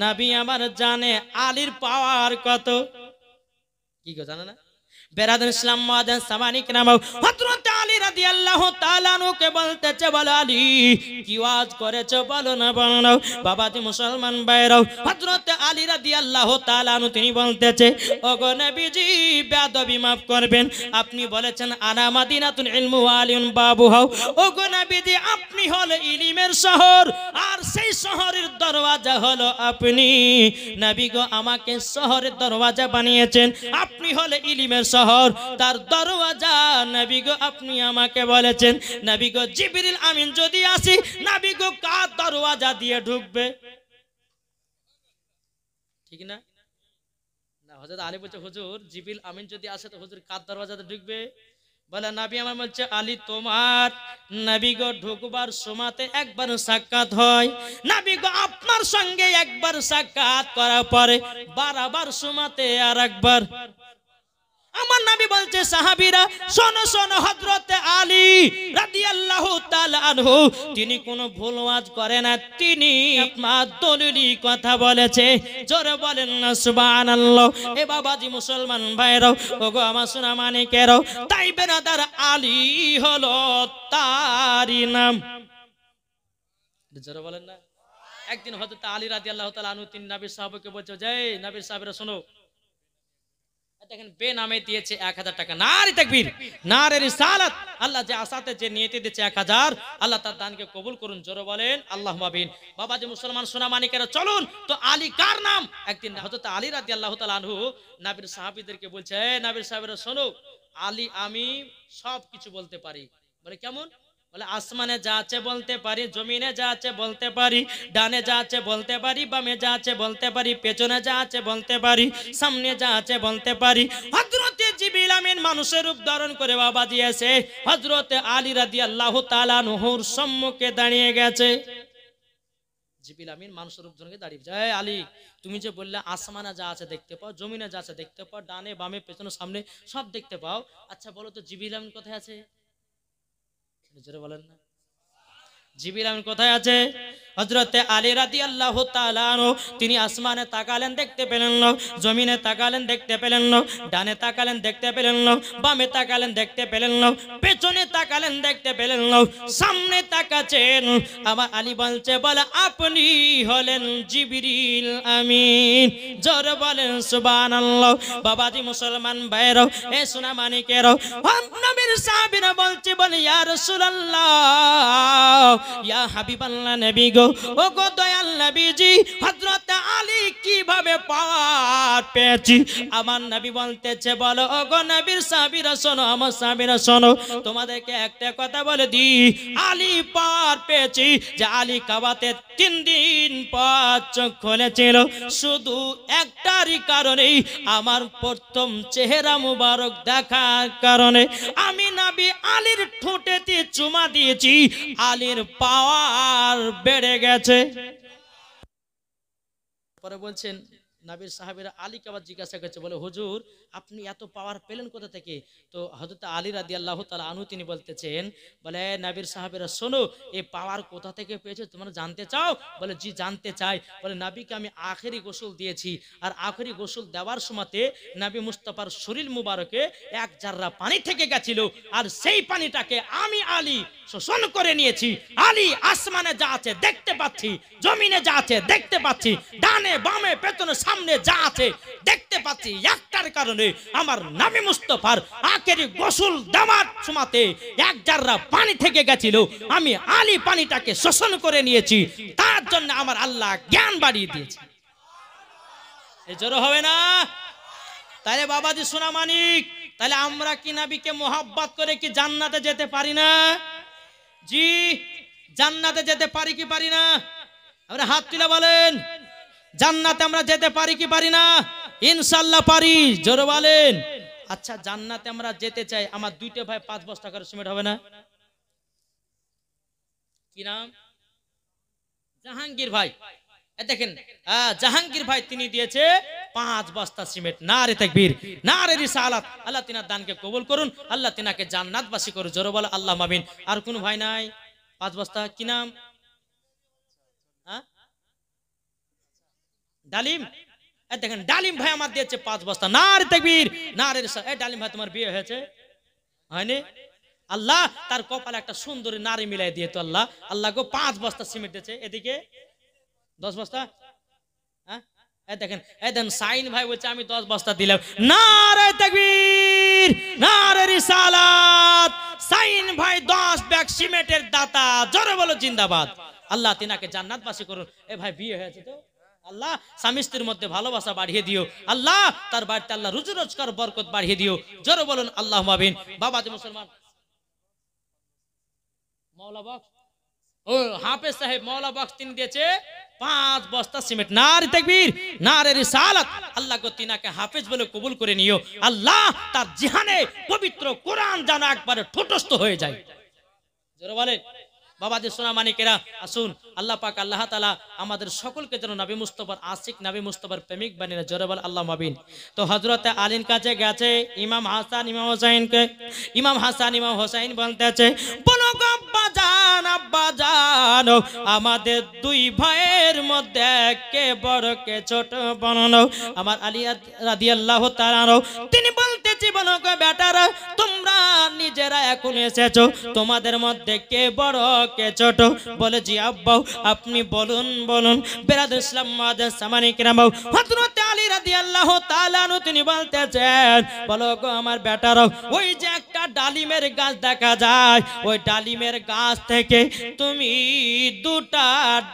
S1: নবী আমার জানে আলীর পাওয়ার কত। কি গো জানে না? বেরাদার ইসলাম মুআজ্জিন সামানিক নাম হযরত আলী রাদিয়াল্লাহু তাআলা আনহুকে বলতেছে, বলো আলী কি ওয়াজ করেছো, বলো না বলো না। বাবাজি মুসলমান ভাইরাও, হযরত আলী রাদিয়াল্লাহু তাআলা আনহু তিনি বলতেছে, ওগো নবীজি বেয়াদবি মাফ করবেন, আপনি বলেছেন আনা মাদিনাতুন ইলমু ওয়ালিউন বাবুহা। ওগো নবীজি আপনি হলো ইলমের শহর, আর সেই শহরের দরওয়াজা হলো আপনি। নবী গো আমাকে শহরের দরওয়াজা বানিয়েছেন, আপনি হলে ইলমের শহর, তার দরওয়াজা নবী গো আপনি আমাকে বলেছেন। নবী গো জিবরিল আমিন যদি আসি, নবী গো কার দরওয়াজা দিয়ে ঢুকবে? ঠিক না? না, হযরত আলী বলছে হুজুর জিবরিল আমিন যদি আসে তো হুজুর কার দরওয়াজাতে ঢুকবে? বলে নবী আমার বলছে আলী তোমার নবী গো ঢুকবার সময়তে একবার সাক্ষাৎ হয়, নবী গো আপনার সঙ্গে একবার সাক্ষাৎ করার পরে বারবার সময়তে আর একবার। আমার নবী বলছে সাহাবীরা শোনো শোনো, হযরত আলী রাদিয়াল্লাহু তাআলা আনহু তিনি কোনো ভুল ওয়াজ করে না, তিনি আপনার দলিলি কথা বলেছে। জোরে বলেন না সুবহানাল্লাহ। এ বাবাজি মুসলমান ভাইরাও, ওগো আমার সোনা মানিকেরাও, তাই বেরাদার আলী হলো তারই নাম। জোরে বলেন না। একদিন হযরত আলী রাদিয়াল্লাহু তাআলা আনহু তিনি নবীর সাহাবাকে বলছে, যে নবীর সাহাবীরা শোনো, দেখেন বেনামে দিয়েছে 1000 টাকা। নারে তাকবীর, নারে রিসালাত। আল্লাহ যে আসাতে যে নিয়তে দিয়েছে 1000, আল্লাহ তার দানকে কবুল করুন। জোরে বলেন আল্লাহুম্মা আমিন। বাবাজি মুসলমান সোনা মানিকেরা চলুন তো আলী কার নাম। একদিন হযরত আলী রাদিয়াল্লাহু তাআলা আনহু নবীর সাহাবীদেরকে বলছে, নবীর সাহাবীরা শোনো, আলী আমি সব কিছু বলতে পারি। বলে কেমন? বলে আসমানে যা আছে বলতে পারি, জমিনে যা আছে বলতে পারি, ডানে যা আছে বলতে পারি, বামে যা আছে বলতে পারি, পেছনে যা আছে বলতে পারি, সামনে যা আছে বলতে পারি। হযরত জিবরিল আমিন মানুষের রূপ ধারণ করে বাবাজি এসে হযরত আলী রাদিয়াল্লাহু তাআলা আনহুর সম্মুখে দাঁড়িয়ে গেছে। জিবরিল আমিন মানুষের রূপ ধারণ করে দাঁড়িয়ে যায়, আলী তুমি যে বললে আসমানে যা আছে দেখতে পাও, জমিনে যা আছে দেখতে পাও, ডানে বামে পেছনে সামনে সব দেখতে পাও, আচ্ছা বলো তো জিবরিল আমিন কোথায় আছে? জোরে বলেন না। জিবরিল আমিন কোথায় আছে? হযরত আলী রাদিয়াল্লাহু তাআলা আনহু তিনি আসমানে তাকালেন, দেখতে পেলেন না, জমিনে তাকালেন, দেখতে পেলেন না, ডানে তাকালেন, দেখতে পেলেন না, বামে তাকালেন, দেখতে পেলেন না, পেছনে তাকালেন, দেখতে পেলেন না, সামনে তাকাচ্ছেন। আমার আলী বলছে, বলে আপনি হলেন জিবরিল আমিন। জোরে বলেন সুবহানাল্লাহ। বাবাজি মুসলমান ভাইরাও, এ সোনা মানিকেরাও, নবীর সাহাবীরা বলছে, বলে ইয়া রাসূলুল্লাহ, ইয়া হাবিবাল্লাহ, নবী গো, ও গো দয়াল নবীজি, হযরত আলী কিভাবে পাওয়ার পেয়েছি? আমার নবী বলতেছে, বলো ও গো নবীর সাহাবীরা শোনো, আমার সাহাবীরা শোনো, তোমাদেরকে একটা কথা বলে দি, আলী পাওয়ার পেয়েছি যে আলী কাবাতে 3 দিন পর চোখ খুলেছিল, শুধু একটারই কারণেই, আমার প্রথম চেহারা মুবারক দেখার কারণে। আমি নবী আলীর ঠোঁটেতে চুমা দিয়েছি, আলীর পাওয়ার বেড়ে গেছে। পরে বলছেন নবীর সাহাবীরা আলীকে আবার জিজ্ঞাসা করছে, বলে হুজুর আপনি এত পাওয়ার পেলেন কোথা থেকে? তো হযরত আলী রাদিয়াল্লাহু তাআলা আনহু তিনি বলতেছেন, বলে নবীর সাহাবীরা শোনো, এই পাওয়ার কোথা থেকে পেয়েছে তোমরা জানতে চাও? বলে জি জানতে চাই। বলে নবীকে আমি আখেরি গোসল দিয়েছি, আর আখেরি গোসল দেওয়ার সময়তে নবী মুস্তাফার শরীর মুবারকে 1 জাররা পানি থেকে গেছিল, আর সেই পানিটাকে আমি আলী শোষণ করে নিয়েছি। আলী আসমানে যা আছে দেখতে পাচ্ছি, জমিনে যা আছে দেখতে পাচ্ছি, ডানে বামে পেছনে সামনে যা আছে দেখতে পাচ্ছি, একটার কারণে আমার নবী মুস্তাফার আখেরি গোসল দেওয়ার সময়তে 1 জাররা পানি থেকে গেছিল, আমি আলী পানিটাকে শোষণ করে নিয়েছি, তার জন্য আমার আল্লাহ জ্ঞান বাড়িয়ে দিয়েছে। এই জোরে হবে না? তাহলে বাবাজি সোনা মানিক, তাহলে আমরা কি নবীকে মোহাব্বত করে কি জান্নাতে যেতে পারি না? জি জান্নাতে যেতে পারি কি পারি না? আমরা হাত তুলে বলেন, জান্নাতে আমরা যেতে পারি কি পারি না? ইনশাআল্লাহ পারি। জোরে বলেন। আচ্ছা জান্নাতে আমরা যেতে চাই, আমার 2টে ভাই 5 বস্তা করে সিমেন্ট হবে না? কি নাম? জাহাঙ্গীর ভাই। দেখেন জাহাঙ্গীর ভাই তিনি দিয়েছে 5 বস্তা সিমেন্ট। নারে তাকবীর, নারে রিসালাত। আল্লাহ তিনার দানকে কবুল করুন, আল্লাহ তিনাকে জান্নাতবাসী করুন। জোরে বলো আল্লাহুম্মা আমিন। আর কোন ভাই নাই? 5 বস্তা। কি নাম? ডালিম। দেখেন ডালিম ভাই আমার দিয়েছে 5 বস্তা। নারে তাকবীর, নারে রিসালাত। ডালিম ভাই তোমার বিয়ে হয়েছে? হয়নি? আল্লাহ তার কপালে একটা সুন্দরী নারী মিলাই দিয়ে তো আল্লাহ, আল্লাহ গো 5 বস্তা সিমেন্ট দিয়েছে, এদিকে 10 বস্তা। হ্যাঁ দেখেন, সাইন ভাই বলছে আমি 10 বস্তা দিলাম। নারে তাকবীর, নারে রিসালাত। সাইন ভাই 10 ব্যাগ সিমেন্টের দাতা, জোরে বলো জিন্দাবাদ। আল্লাহ তিনাকে জান্নাতবাসী করুন। এ ভাই বিয়ে হয়েছে তো আল্লাহ স্বামী স্ত্রীর মধ্যে ভালোবাসা বাড়িয়ে দিও আল্লাহ, তার বাড়িতে আল্লাহ রুজি রোজগার বরকত বাড়িয়ে দিও, জোরে বলুন আল্লাহুম্মা আমিন। বাবাজি মুসলমান, মওলা বক্স ও হাফেজ সাহেব মওলা বক্স তিনি দিয়েছে 5 বস্তা সিমেন্ট। নারে তাকবীর, নারে রিসালাত। আল্লাহ গো তিনাকে হাফেজ বলে কবুল করে নিও আল্লাহ, তার জিহানে পবিত্র কোরআন যেন একবারে ঠোঁটস্থ হয়ে যায়, জোরে বলেন। বাবাজি সোনা মানিকেরা আসুন, আল্লাহ পাক আল্লাহ তাআলা আমাদের সকলকে যেন নবী মুস্তাফার আশিক, নবী মুস্তাফার প্রেমিক বানিয়ে, জোরে বল আল্লাহুম্মা আমিন। তো হযরতে আলীর কাছে গেছে ইমাম হাসান ইমাম হোসেনকে, ইমাম হাসান ইমাম হোসেন বলতেছে, বলো গো আব্বা জান, আব্বা জান, আমাদের 2 ভাইয়ের মধ্যে কে বড় কে ছোট বলো। আমার আলী রাদিয়াল্লাহু তাআলা তিনি বলতেছি, বলো গো বেটারা, তোমরা নিজেরা এখন এসেছো, তোমাদের মধ্যে কে বড় কে ছোট? বলে জি আব্বা আপনি বলুন বলুন। বেরাদর ইসলাম মুআজ্জাজ সামানি কিরাম, হযরত আলী রাদিয়াল্লাহু তাআলা আনহু তিনি বলতেছেন, বলো গো আমার বেটারা, ওই যে একটা ডালিমের গাছ দেখা যায়, ওই ডালিমের গাছ থেকে তুমি 2টা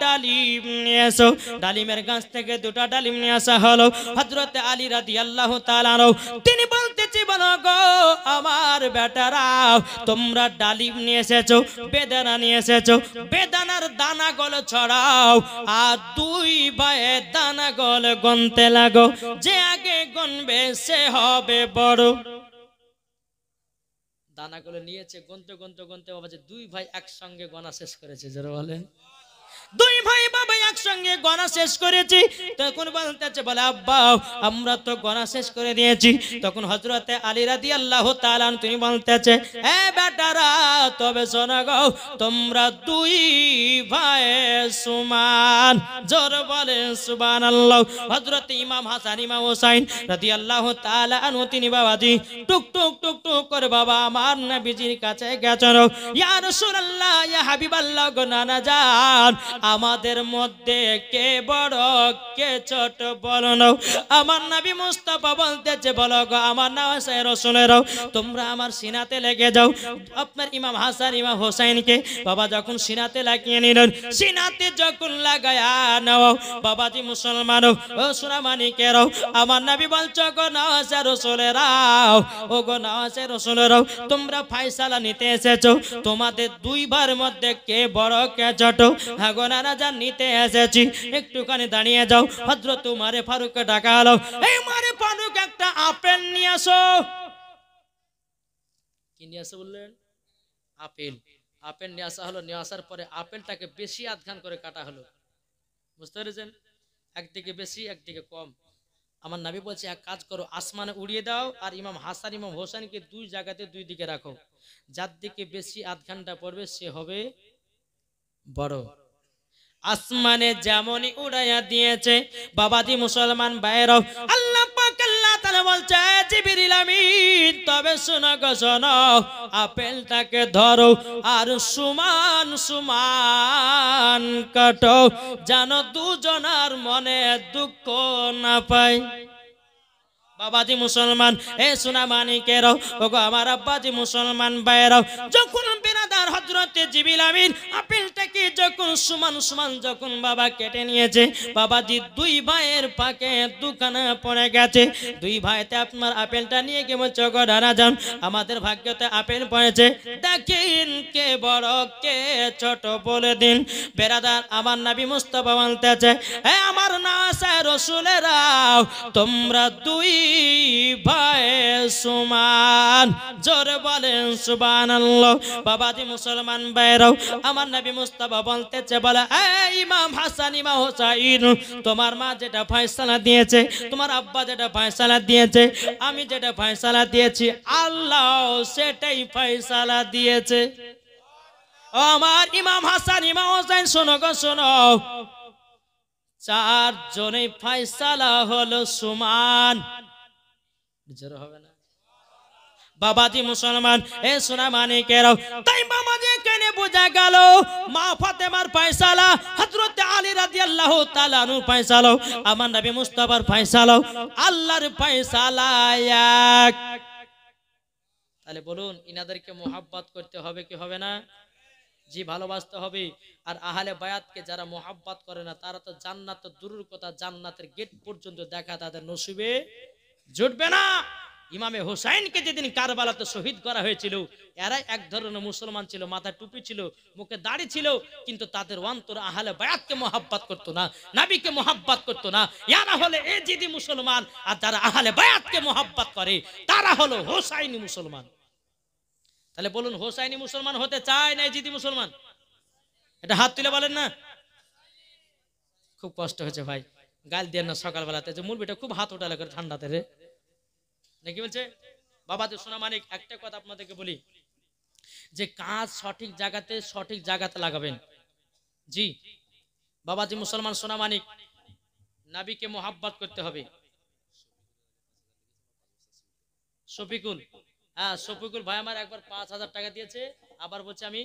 S1: ডালিম নিয়ে এসো। ডালিমের গাছ থেকে 2টা ডালিম নিয়ে আসা হলো। হযরত আলী রাদিয়াল্লাহু তাআলা আনহু তিনি বলতেছি, বলো গো আমার বেটারা, তোমরা ডালিম নিয়ে এসেছো, বেদানা নিয়ে এসেছো, বেদানার দানা গলে ছড়াও, আর 2 ভাইয়ের দানা গলে গুনতে লাগো, যে আগে গুনবে সে হবে বড়। দানা গলে নিয়েছে, গুনতে গুনতে গুনতে বাবা যে 2 ভাই একসঙ্গে গোনা শেষ করেছে, যারা বলেন 2 ভাই বাবা একসঙ্গে গোনা শেষ করেছি। তখন বলতেছে, বলে আব্বা আমরা তো গোনা শেষ করে দিয়েছি। তখন হযরতে আলী রাদিয়াল্লাহু তাআলা তিনি বলতেছে, এ বেটারা তবে শোনো গো, তোমরা 2 ভাই সমান, জোরে বলেন সুবহানাল্লাহ। হযরত ইমাম হাসান ইমাম হোসেন রাদিয়াল্লাহু তাআলা আনহু তিনি বাবাজি টুক টুক টুক টুক করে বাবা আমার নবীজির কাছে গেছেন, ইয়া রাসূলুল্লাহ ইয়া হাবিবাল্লাহ গো নানা জান, আমাদের মধ্যে কে বড় কে ছোট বলো। আমার নবী মুস্তাফা বলতেছে, বলো গো আমার নওয়াসে রাসূলেরও, তোমরা আমার সিনাতে লেগে যাও। আপনার ইমাম হাসান ইমাম হোসেনকে বাবা যখন সিনাতে লাগিয়ে নিলেন, সিনাতে যখন লাগায়া নাও বাবাজি মুসলমান ও সোনা মানিকেরাও, আমার নবী বলছো গো নওয়াসে রাসূলেরাও, ও গো নওয়াসে রাসূলেরাও, তোমরা ফয়সালা নিতে এসেছো, তোমাদের 2 ভাইয়ের মধ্যে কে বড় কে ছোট। হ্যাঁ গো নানা জান নিতে এসেছি, একটুখানি দাঁড়িয়ে যাও। হযরত উমারে ফারুককে ডাকা হলো, এই উমারে ফারুক একটা আপেল নিয়ে আসো। কি নিয়ে আসো বললেন? আপেল। আপেল নিয়ে আসা হলো। নিয়ে আসার পরে আপেলটাকে বেশি আধখান করে কাটা হলো, বুঝতে পেরেছেন? একদিকে বেশি একদিকে কম। আমার নবী বলছে, এক কাজ করো, আসমানে উড়িয়ে দাও, আর ইমাম হাসান ইমাম হোসেনকে 2 জায়গাতে 2 দিকে রাখো, যার দিকে বেশি আধখানটা পড়বে সে হবে বড়। আসমানে যেমনই উড়াইয়া দিয়েছে বাবাজি মুসলমান ভাইরাও, আল্লাহ পাক আল্লাহ তাআলা বলছে, জিবরিল আমিন তবে শোনো গো শোনো, আপেলটাকে ধরো আর সমান সমান কাটো, যেন দুজনার মনে দুঃখ না পায়। বাবাজি মুসলমান এ সোনা মানিকেরাও, ওগো আমার আব্বাজি মুসলমান ভাইরাও, যখন বিরাদার হযরতে জিবরিল আমিন আপেলটাকে যখন সমান সমান যখন বাবা কেটে নিয়েছে, বাবাজি 2 ভাইয়ের পাকে দুখানা পড়ে গেছে। 2 ভাইতে আপনার আপেলটা নিয়ে কে বলছে, গো দাদা যান আমাদের ভাগ্যতে আপেল পড়েছে, দেখেন কে বড় কে ছোট বলে দিন। বিরাদার আমার নবী মুস্তাফা বলতেছে, এ আমার নওয়াসে রাসূলেরাও, তোমরা 2 ভাই সমান, জোরে বলেন সুবহানাল্লাহ। বাবাজি মুসলমান ভাইরাও, আমার নবী মুস্তাফা বলতেছে, বলে ইমাম হাসান ইমাম হোসেন, তোমার মা যেটা ফয়সালা দিয়েছে, তোমার আব্বা যেটা ফয়সালা দিয়েছে, আমি যেটা ফয়সালা দিয়েছি, আল্লাহ সেটাই ফয়সালা দিয়েছে। আমার ইমাম হাসান ইমাম হোসেন শোনো গো শোনো, 4 জনের ফয়সালা হলো সমান, জোরে হবে না? বাবাজি মুসলমান এ সোনা মানিকেরাও, তাই বাবাজি কেনে বোঝা গেল মা ফাতেমার ফয়সালা, হযরত আলী রাদিয়াল্লাহু তাআলা আনহুর ফয়সালা, আমার নবী মুস্তাফার ফয়সালা, আল্লাহর ফয়সালা এক। তাহলে বলুন ইনাদেরকে মোহাব্বত করতে হবে কি হবে না? জি, ভালোবাসতে হবে। আর আহলে বায়াতকে যারা মোহাব্বত করে না তারা তো জান্নাত তো দূরের কথা, জান্নাতের গেট পর্যন্ত দেখা তাদের নসিবে জুটবে না। ইমামে হোসাইনকে যেদিন কারবালাতে শহীদ করা হয়েছিল, এরা এক ধরনের মুসলমান ছিল, মাথায় টুপি ছিল, মুখে দাড়ি ছিল, কিন্তু তাদের অন্তর আহলে বায়াতকে মোহাব্বত করতো না, নবীকে মোহাব্বত করতো না। এরা হলে এজিদি মুসলমান, আর যারা আহলে বায়াতকে মোহাব্বত করে তারা হলো হোসাইনি মুসলমান। তাহলে বলুন হোসাইনি মুসলমান হতে চায় না এজিদি মুসলমান? এটা হাত তুলে বলেন না। খুব কষ্ট হয়েছে ভাই, গাল দেন না সকালবেলাতে, যে মুরবিটা খুব হাত ওঠালে করে ঠান্ডাতে রে নাকি বলছে। বাবাজি সোনা মানিক, একটা কথা আপনাদেরকে বলি, যে কাজ সঠিক জায়গাতে লাগাবেন। জি বাবাজি মুসলমান সোনা মানিক, নবীকে মোহাব্বত করতে হবে। শফিকুল, হ্যাঁ শফিকুল ভাই আমার একবার 5,000 টাকা দিয়েছে, আবার বলছে আমি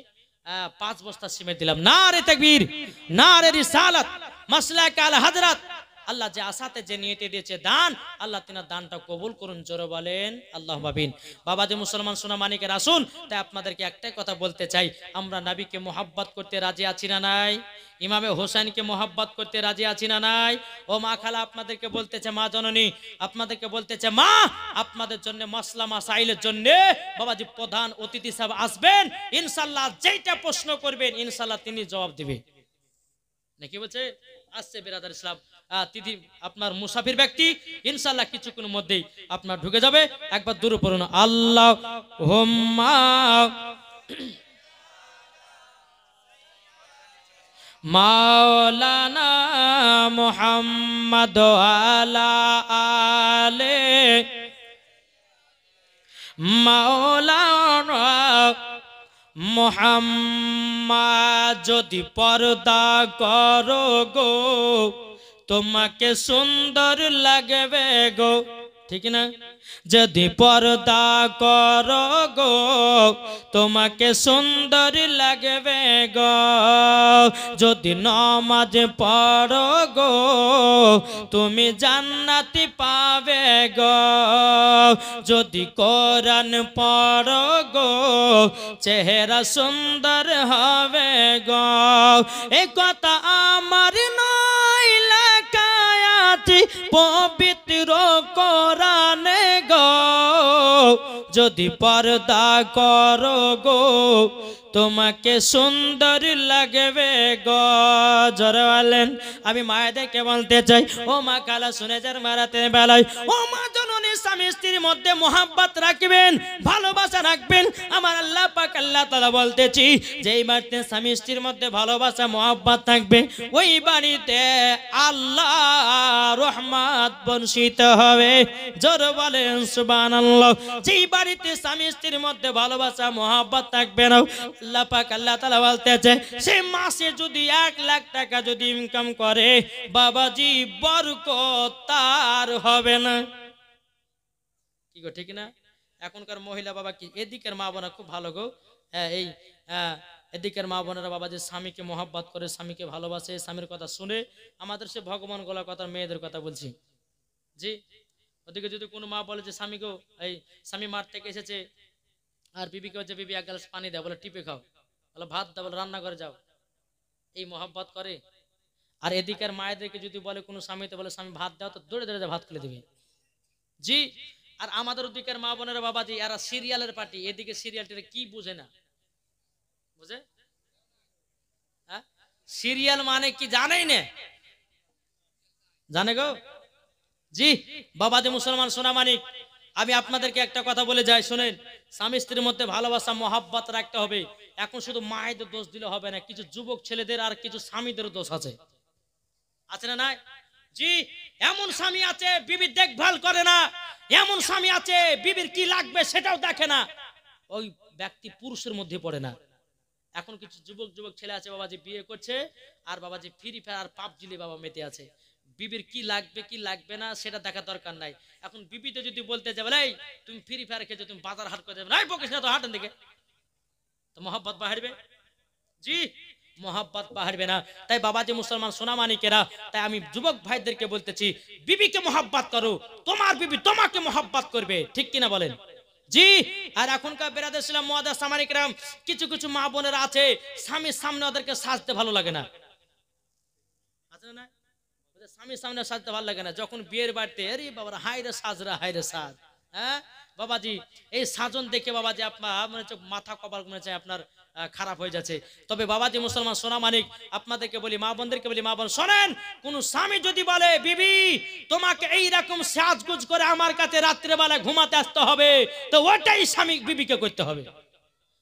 S1: 5 বস্তা সিমেন্ট দিলাম। নারে তাকবীর, নারে রিসালাত, মাসলাক আল হযরত। আল্লাহ যে আসাতে যে নিয়তে দিয়েছে দান, আল্লাহ তিনার দানটা কবুল করুন, জোরে বলেন আল্লাহুম্মা আমিন। বাবাজি মুসলমান সোনা মানিকের আসুন, তাই আপনাদেরকে একটাই কথা বলতে চাই, আমরা নবীকে মোহাব্বত করতে রাজি আছি না নাই? ইমামে হোসেনকে মোহাব্বত করতে রাজি আছি না নাই? ও মা খালা আপনাদেরকে বলতেছে, মা জননী আপনাদেরকে বলতেছে, মা আপনাদের জন্য মাসলা মাসাইলের জন্য বাবাজি প্রধান অতিথি সাহেব আসবেন, ইনশাআল্লাহ যেটা প্রশ্ন করবেন ইনশাআল্লাহ তিনি জবাব দিবে নাকি বলছে। আসছে বিরাদার ইসলাম তিথি আপনার মুসাফির ব্যক্তি, ইনশাআল্লাহ কিছুক্ষণের মধ্যেই আপনার ঢুকে যাবে। একবার দূরে পড়ুন আল্লাহুম্মা মাওলানা মুহাম্মদ আলা আলে মাওলানা মুহাম্মদ। যদি পর্দা করো গো তোমাকে সুন্দর লাগবে গো, ঠিক না? যদি পর্দা করো গো তোমাকে সুন্দর লাগবে গো, যদি নামাজ পড়ো গো তুমি জান্নাতি পাবে গো, যদি কোরআন পড়ো গো চেহারা সুন্দর হবে গো। এ কথা আমার নয়, লেখায় আছে পবিত্র কোরআনে গো। যদি পর্দা করো গো তোমাকে সুন্দর লাগবে গো, জোরে বলেন। আমি মায়েদেরকে বলতে চাই, ও মা খালা শুনে যার মারাতে বেলায়, ও মা জননী স্বামী স্ত্রীর মধ্যে মোহাব্বত রাখবেন, ভালোবাসা রাখবেন। আমার আল্লাহ পাক আল্লাহ তাআলা বলতেছি, যেই বাড়িতে স্বামী স্ত্রীর মধ্যে ভালোবাসা মোহাব্বত থাকবে ওই বাড়িতে আল্লাহ রহমত বর্ষিত হবে, জোরে বলেন সুবহানাল্লাহ। যেই বাড়িতে স্বামী স্ত্রীর মধ্যে ভালোবাসা মোহাব্বত থাকবে না, আল্লাহ পাক আল্লাহ তাআলা বলতেছে, সে মাসে যদি 1 লাখ টাকা যদি ইনকাম করে বাবাজি বরকত তার হবে না। কি গো ঠিক না? এখনকার মহিলা বাবা কি, এদিকের মা বোনা খুব ভালো গো, হ্যাঁ এই এদিকের মা বোনেরা বাবা যে স্বামীকে মোহাব্বত করে, স্বামীকে ভালোবাসে, স্বামীর কথা শুনে, আমাদের সে ভগবান গলা কথা মেয়েদের কথা বলছি। জি ওদিকে যদি কোনো মা বলে যে স্বামী গো, এই স্বামী মাঠ থেকে এসেছে আর বিবিকে হচ্ছে, বিবি 1 গ্লাস পানি দেয়, বলে টিপে খাও, বলে ভাত দাও, বলে রান্না করে যাও, এই মোহাব্বত করে। আর এদিকের মায়েদেরকে যদি বলে কোনো স্বামীতে বলে স্বামী ভাত দাও, তো দৌড়ে দৌড়ে ভাত খুলে দিবে। জি আর আমাদের ওদিকের মা বোনেরা বাবাজি এরা সিরিয়ালের পার্টি, এদিকে সিরিয়ালটা কি বুঝে না, বুঝে? হ্যাঁ সিরিয়াল মানে কি জানেই না, জানে গো? জি বাবাজি মুসলমান সোনা মানিক, আমি আপনাদেরকে একটা কথা বলে যাই শুনেন, স্বামী স্ত্রীর মধ্যে ভালোবাসা মোহাব্বত রাখতে হবে। এখন শুধু মায়েদের দোষ দিলে হবে না, কিছু যুবক ছেলেদের আর কিছু স্বামীদের দোষ আছে, আছে না নাই? জি এমন স্বামী আছে বিবির দেখভাল করে না, এমন স্বামী আছে বিবির কি লাগবে সেটাও দেখে না, ওই ব্যক্তি পুরুষের মধ্যে পড়ে না। এখন কিছু যুবক ছেলে আছে বাবাজি বিয়ে করছে আর বাবাজি ফ্রি ফায়ার আর পাবজি বাবা মেতে আছে, বিবির কি লাগবে না সেটা দেখা দরকার নাই। এখন বিবিতে যদি বলতে যাবে এই তুমি ফ্রি ফায়ার খেলছো, তুমি বাজার হাট করে যাবে, নাই বকিস না তো, হাটের দিকে, তো মহব্বত বাড়বে? জি, মহব্বত বাড়বে না। তাই বাবাজি মুসলমান সোনামানিকেরা, তাই আমি যুবক ভাইদেরকে বলতেছি, বিবিকে মহব্বত করো, তোমার বিবি তোমাকে মহব্বত করবে, ঠিক কিনা বলেন? জি। আর এখনকার বেরাদের ছিলাম মুআদ্দাস সামানিকরাম, কিছু কিছু মা বোনেরা আছে স্বামীর সামনে ওদেরকে সাজতে ভালো লাগে না, আছে না? ওদের স্বামীর সামনে সাজতে ভালো লাগে না, যখন বিয়ের বাড়িতে আরে বাবা হায়রে সাজরা, হায়রে সাজ, হ্যাঁ বাবাজি এই সাজন দেখে বাবাজি আপনার মনে হচ্ছে মাথা কপাল মনে হচ্ছে আপনার খারাপ হয়ে যাচ্ছে। তবে বাবাজি মুসলমান সোনা মানিক, আপনাদেরকে বলি, মা বোনদেরকে বলি, মা বোন শোনেন, কোন স্বামী যদি বলে বিবি তোমাকে এই রকম সাজগুজ করে আমার কাছে রাত্রেবেলা ঘুমাতে আসতে হবে, তো ওটাই স্বামী বিবিকে করতে হবে,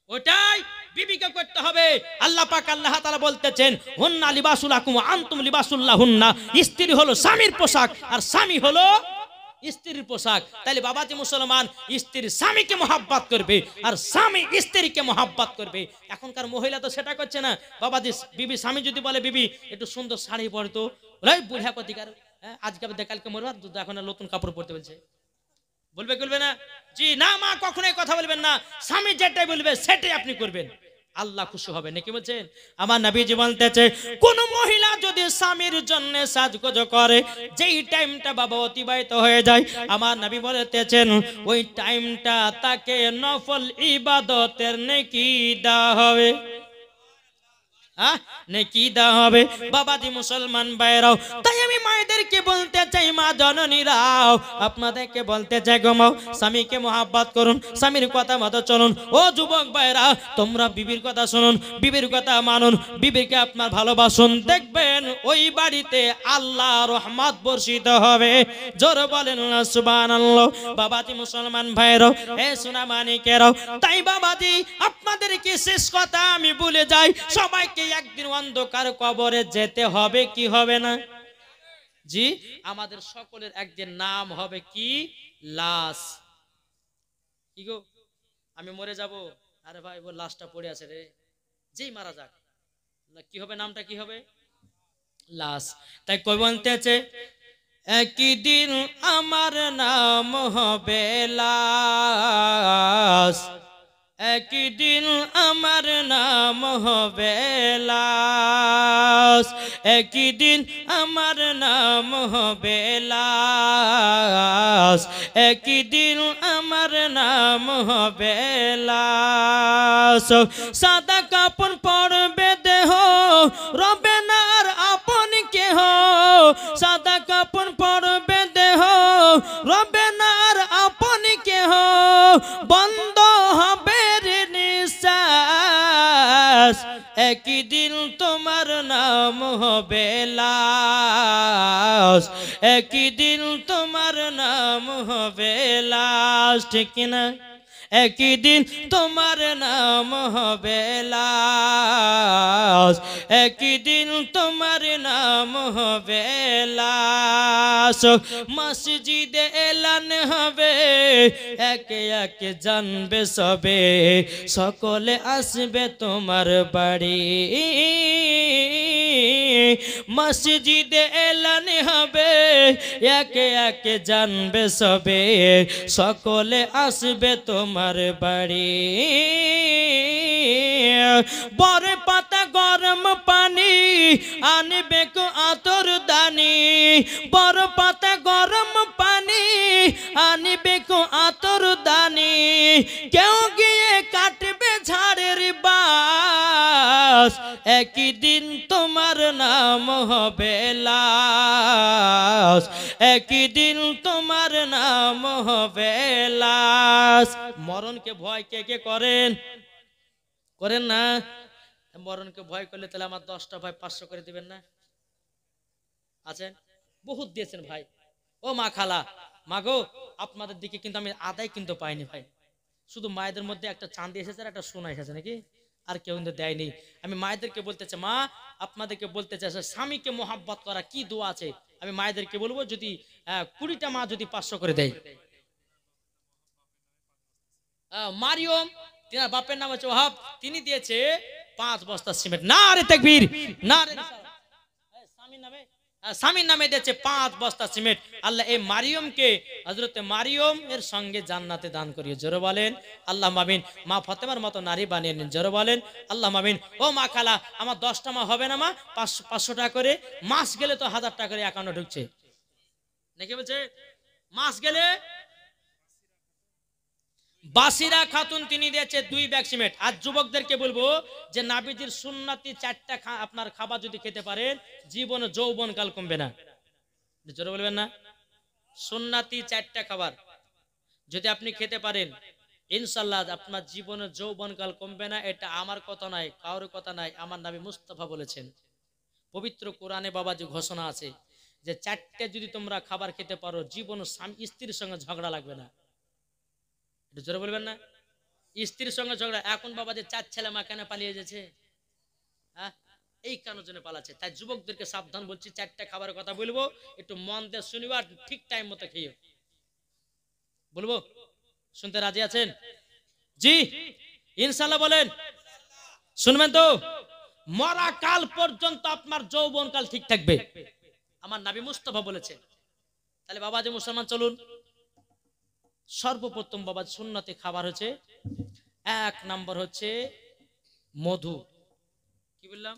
S1: ওটাই বিবিকে করতে হবে। আল্লাহ পাক আল্লাহ তাআলা বলতেছেন, হুন্না লিবাসুল লাকুম ওয়া আনতুম লিবাসুল লাহুন্না, স্ত্রী হলো স্বামীর পোশাক আর স্বামী হলো স্ত্রীর পোশাক। তাহলে বাবাজি মুসলমান, স্ত্রী স্বামীকে মহব্বত করবে আর স্বামী স্ত্রীকে মহব্বত করবে। এখনকার মহিলা তো সেটা করছে না। বাবাজি বিবি, স্বামী যদি বলে বিবি একটু সুন্দর শাড়ি পরতো, ওই বুড়া কতিকার, আজকে কালকে মরবার, এখন নতুন কাপড় পরতে বলছে, বলবে না? জি না মা, কখনোই কথা বলবেন না, স্বামী যেটাই বলবে সেটাই আপনি করবেন, আল্লাহ খুশি হবে নাকি বলছেন? আমার নবীজি বলতেছে, কোন মহিলা যদি স্বামীর জন্য সাজগোজ করে, যেই টাইমটা বাবা অতিবাহিত হয়ে যায়, আমার নবী বলতেছেন ওই টাইমটা তাকে নফল ইবাদতের নেকি দেওয়া হবে, নেকি দেওয়া হবে। বাবাজি মুসলমান ভাইরাও, তাই আমি মায়েদেরকে বলতে চাই, মা জননীরাও আপনাদেরকে বলতে চাই, গো মাও স্বামীকে মহব্বত করুন, স্বামীর কথা মতো চলুন। ও যুবক ভাইরা, তোমরা বিবির কথা শুনুন, বিবির কথা মানুন, বিবিকে আপনার ভালোবাসুন, দেখবেন ওই বাড়িতে আল্লাহ রহমত বর্ষিত হবে। জোর বলেন না সুবহানাল্লাহ। বাবাজি মুসলমান ভাইরাও, এ সোনা মানিকেরাও, তাই বাবাজি আপনাদেরকে শেষ কথা আমি বলে যাই, সবাইকে একদিন অন্ধকার কবরে যেতে হবে, কি হবে না? জি, আমাদের সকলের একদিন নাম হবে কি? লাশ। কি গো, আমি মরে যাব, আরে ভাই ওর লাশটা পড়ে আছে রে, যেই মারা যাক কি হবে, নামটা কি হবে? লাশ। তাই কই বলতেছে, একদিন আমার নাম হবে লাশ, একদিন আমার নাম হবে লাশ, একদিন আমার নাম হবে লাশ, একদিন আমার নাম হবে লাশ। সাদা কাপড় পরবে দেহ, রবে না আর আপন কেহ, সাদা কাপড় পরবে দেহ, রবে না আর আপন কেহ, বন্ধ হবে রে নিঃশ্বাস, একদিন তোমার নাম হবে লাশ, একদিন তোমার নাম হবে লাশ, ঠিক কিনা? একদিন তোমার নাম হবে লাশ, একদিন তোমার নাম হবে লাশ। মসজিদে এলান হবে, একে একে জানবে সবে, সকলে আসবে তোমার বাড়ি, মসজিদে এলান হবে, একে একে জানবে সবে, সকলে আসবে তোমার বাড়ি। বরে পাতা গরম পানি আনবে কো আতর দানি, বড় পাতা গরম পানি আনবে কো আতর দানি, কেউ গিয়ে কাটবে ঝাড়ের বাস, একদিন তোমার নাম হবে লাশ, একদিন তোমার নাম হবে লাশ। মরণকে ভয় কে কে করেন? করেন না? মরণকে ভয় করলে তাহলে আমার 10টা ভাই 500 করে দিবেন না? আছেন, বহুত দিয়েছেন ভাই। ও মা খালা, মা গো, আপনাদের দিকে কিন্তু আমি আদায় কিন্তু পাইনি ভাই, শুধু মায়েদের মধ্যে একটা চাঁদি এসেছে আর একটা সোনা এসেছে নাকি, আর কেউ কিন্তু দেয়নি। আমি মায়েদেরকে বলতে চাই, মা আপনাদেরকে বলতে চাই, স্বামীকে মহব্বত করা কি দোয়া আছে, আমি মায়েদেরকে বলবো যদি 20টা মা যদি 500 করে দেয়। মারিয়ম, তিনার বাপের নাম হচ্ছে ওহাব, তিনি দিয়েছে 5 বস্তা সিমেন্ট। নারে তাকবীর, নারে স্বামীর নামে স্বামীর নামে দিয়েছে 5 বস্তা সিমেন্ট। আল্লাহ এই মারিয়মকে, হযরতে মারিয়ম এর সঙ্গে জান্নাতে দান করিয়ে, জোরে বলেন আল্লাহ আমিন। মা ফাতেমার মতো নারী বানিয়ে নিন, জোরে বলেন আল্লাহ আমিন। ও মা খালা, আমার 10টা মা হবে না মা? 500 টাকা করে, মাস গেলে তো 1000 টাকা করে অ্যাকাউন্টে ঢুকছে নাকি বলছে? মাস গেলে বাসিরা খাতুন তিনি দিয়েছে 2 ব্যাগ সিমেন্ট। আর যুবকদেরকে বলবো যে নাবিজির সুন্নতি 4টা আপনার খাবার যদি খেতে পারেন, জীবনে যৌবন কাল কমবে না, জোরে বলবেন না? সুন্নতি 4টা খাবার যদি আপনি খেতে পারেন, ইনশাআল্লাহ আপনার জীবনে যৌবন কাল কমবে না। এটা আমার কথা নয়, কারোর কথা নয়, আমার নবী মুস্তাফা বলেছেন। পবিত্র কোরআনে বাবাজি ঘোষণা আছে যে 4টে যদি তোমরা খাবার খেতে পারো, জীবন স্বামী স্ত্রীর সঙ্গে ঝগড়া লাগবে না, জোরে বলবেন না? স্ত্রীর সঙ্গে ঝগড়া, এখন বাবা যে 4 ছেলে মা কেন পালিয়ে যাচ্ছে? হ্যাঁ, এই কারণের জন্য পালাচ্ছে। তাই যুবকদেরকে সাবধান বলছি, 4টা খাবারের কথা বলবো, একটু মন দিয়ে শুনিবার, ঠিক টাইম মতো খেয়ে বলবো। শুনতে রাজি আছেন? জি ইনশাআল্লাহ বলেন, শুনবেন তো? মরা কাল পর্যন্ত আপনার যৌবন কাল ঠিক থাকবে, আমার নবী মুস্তাফা বলেছেন। তাহলে বাবা যে মুসলমান, চলুন সর্বপ্রথম বাবা সুন্নতে খাবার হচ্ছে 1 নম্বর হচ্ছে মধু। কি বললাম?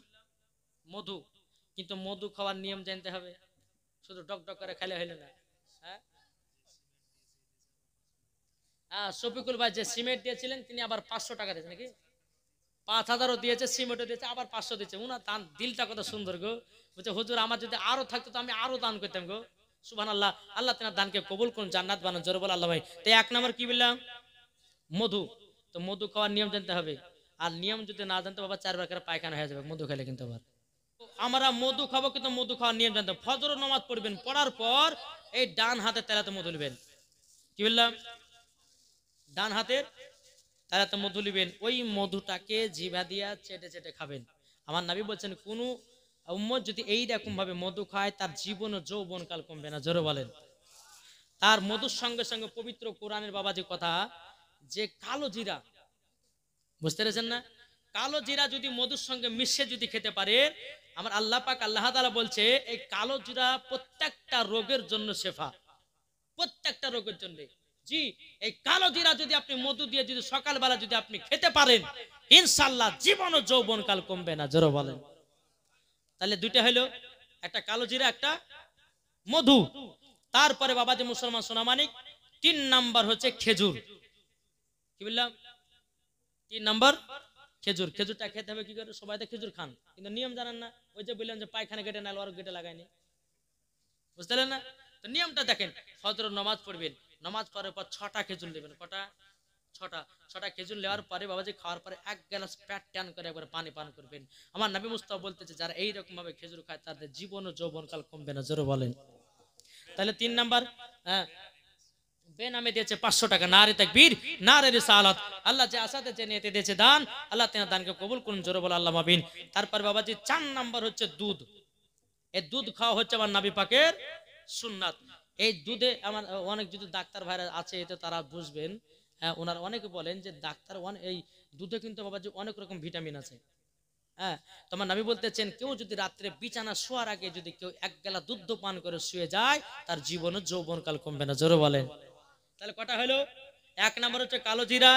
S1: মধু। কিন্তু মধু খাওয়ার নিয়ম জানতে হবে, শুধু ডক ডক করে খেলে হইল না। হ্যাঁ, শফিকুল ভাই যে সিমেন্ট দিয়েছিলেন, তিনি আবার 500 টাকা দিয়েছেন নাকি? 5000ও দিয়েছে, সিমেন্টও দিয়েছে, আবার 500 দিয়েছে। উনার দান দিলটা কত সুন্দর গো। বলছে হুজুর আমার যদি আরো থাকতো তো আমি আরো দান করতাম গো। সুবহানাল্লাহ, আল্লাহ তাআলা দানকে কবুল করুন, জান্নাত বানান, জোরে বল আল্লাহ ভাই। তো 1 নম্বর কি বললাম? মধু। তো মধু খাওয়ার নিয়ম জানতে হবে, আর নিয়ম যদি না জানতে বাবা 4 বার করে পায়খানা হয়ে যাবে মধু খেলে। কিন্তু আবার আমরা মধু খাবো, কিন্তু মধু খাওয়ার নিয়ম জানতে হবে। ফজর নামাজ পড়বেন, পড়ার পর এই ডান হাতে তেলাতে মধু নেবেন। কি বললাম? ডান হাতের তেলাতে মধু নেবেন, ওই মধুটাকে জিভা দিয়া চেটে চেটে খাবেন। আমার নবী বলছেন, কোন উম্মত যদি এই রকম ভাবে মধু খায়, তার জীবন ও যৌবন কাল কমবে না, জোরে বলেন। তার মধুর সঙ্গে সঙ্গে পবিত্র কোরআনের বাবা যে কথা, যে কালো জিরা, বুঝতে পেরেছেন না? কালো জিরা যদি মধুর সঙ্গে মিশে যদি খেতে পারে, আমার আল্লাহ পাক আল্লাহ তাআলা বলছে এই কালো জিরা প্রত্যেকটা রোগের জন্য শেফা, প্রত্যেকটা রোগের জন্য। জি, এই কালো জিরা যদি আপনি মধু দিয়ে যদি সকালবেলা যদি আপনি খেতে পারেন, ইনশাআল্লাহ জীবন ও যৌবন কাল কমবে না, জোরে বলেন। তাহলে 2টা হলো, একটা কালো জিরা, একটা মধু। তারপরে বাবা যে মুসলমান সোনামানিক, 3 নাম্বার হচ্ছে খেজুর। কি বললাম? 3 নাম্বার খেজুর। খেজুরটা খেতে হবে কি করে? সবাই তো খেজুর খান, কিন্তু নিয়ম জানেন না। ওই যে বললেন যে পায়খানা কেটে নাল আর কেটে লাগায়নি, বুঝতে পারলেন না? তো নিয়মটা দেখেন, ফজর নামাজ পড়বেন, নামাজ পড়ার পর 6টা খেজুর নেবেন। কটা? 6টা খেজুর নেওয়ার পরে বাবাজি খাওয়ার পরে 1 গ্লাস পেট টান করে একবার পানি পান করবেন। আমার নবী মুস্তাফা বলতেছে, যারা এই রকম ভাবে খেজুর খায় তাদের জীবন ও যৌবন কাল কমবে না, জোরে বলেন। তাহলে 3 নাম্বার, বেনামে দিয়েছে 500 টাকা। নারে তাকবীর, নারে রিসালাত। আল্লাহ যে আসাতে যে নিয়তে দিয়েছে দান, আল্লাহ তাআলা দানকে কবুল করুন, জোরে বল আল্লাহ আমিন। তারপর বাবাজি 4 নাম্বার হচ্ছে দুধ। এই দুধ খাওয়া হচ্ছে আমার নবী পাকের সুন্নাত। এই দুধে আমার অনেক যদি ডাক্তার ভাইরা আছে, এতে তারা বুঝবেন। হ্যাঁ, ওনারা অনেকে বলেন যে ডাক্তার এই দুধে কিন্তু বাবাজি অনেক রকম ভিটামিন আছে। হ্যাঁ, তোমার নবী বলতেছেন, কেউ যদি রাত্রে বিছানা শোয়ার আগে যদি কেউ 1 গ্লাস দুধ পান করে শুয়ে যায়, তার জীবনে যৌবন কাল কমবে না, জোরে বলেন। তাহলে কটা হলো? 1 নাম্বার হচ্ছে কালো জিরা,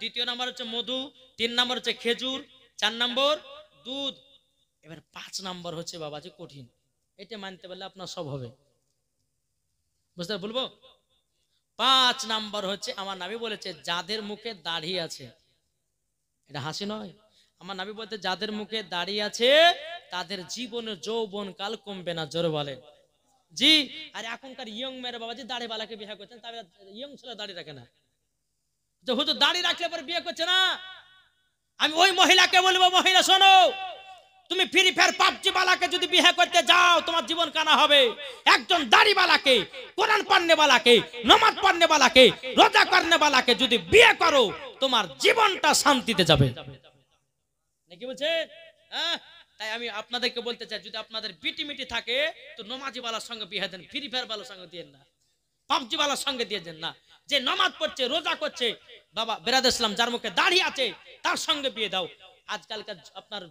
S1: 2 নাম্বার হচ্ছে মধু, 3 নাম্বার হচ্ছে খেজুর, 4 নাম্বার দুধ। এবার 5 নাম্বার হচ্ছে বাবাজি কঠিন। এটা মানতে পারলে আপনার সব হবে, বুঝতে বলবো। 5 নাম্বার হচ্ছে আমার নবী বলেছে, যাদের মুখে দাড়ি আছে, এটা হাসি নয়, আমার নবী বলতে যাদের মুখে দাড়ি আছে তাদের জীবনে যৌবন কাল কমবে না, জোরে বলেন। জি, আর এখনকার ইয়ং মেয়েরা বাবাজি দাড়ি বালাকে বিয়ে করছেন, তবে ইয়ং ছেলে দাড়ি রাখে না। যে হুজুর দাড়ি রাখলে পরে বিয়ে করছে না, আমি ওই মহিলাকে বলবো, মহিলা শোনো, তুমি ফ্রি ফায়ার পাবজি বালাকে যদি বিয়ে করতে যাও, তোমার জীবন কানা হবে। একজন দাড়ি বালাকে, কোরআন পড়নে বালাকে, নামাজ পড়নে বালাকে, রোজা করনে বালাকে যদি বিয়ে করো, তোমার জীবনটা শান্তিতে যাবে, নাকি বলছে? হ্যাঁ, তাই আমি আপনাদেরকে বলতে চাই, যদি আপনাদের বিটি মিটি থাকে তো নামাজি বালার সঙ্গে বিয়ে দেন, ফ্রি ফায়ার বালার সঙ্গে দিয়েন না, পাবজি বালার সঙ্গে দিয়ে দেন না। যে নামাজ পড়ছে, রোজা করছে, বাবা বেরাদ ইসলাম যার মুখে দাড়ি আছে তার সঙ্গে বিয়ে দাও। আজকালকার আপনার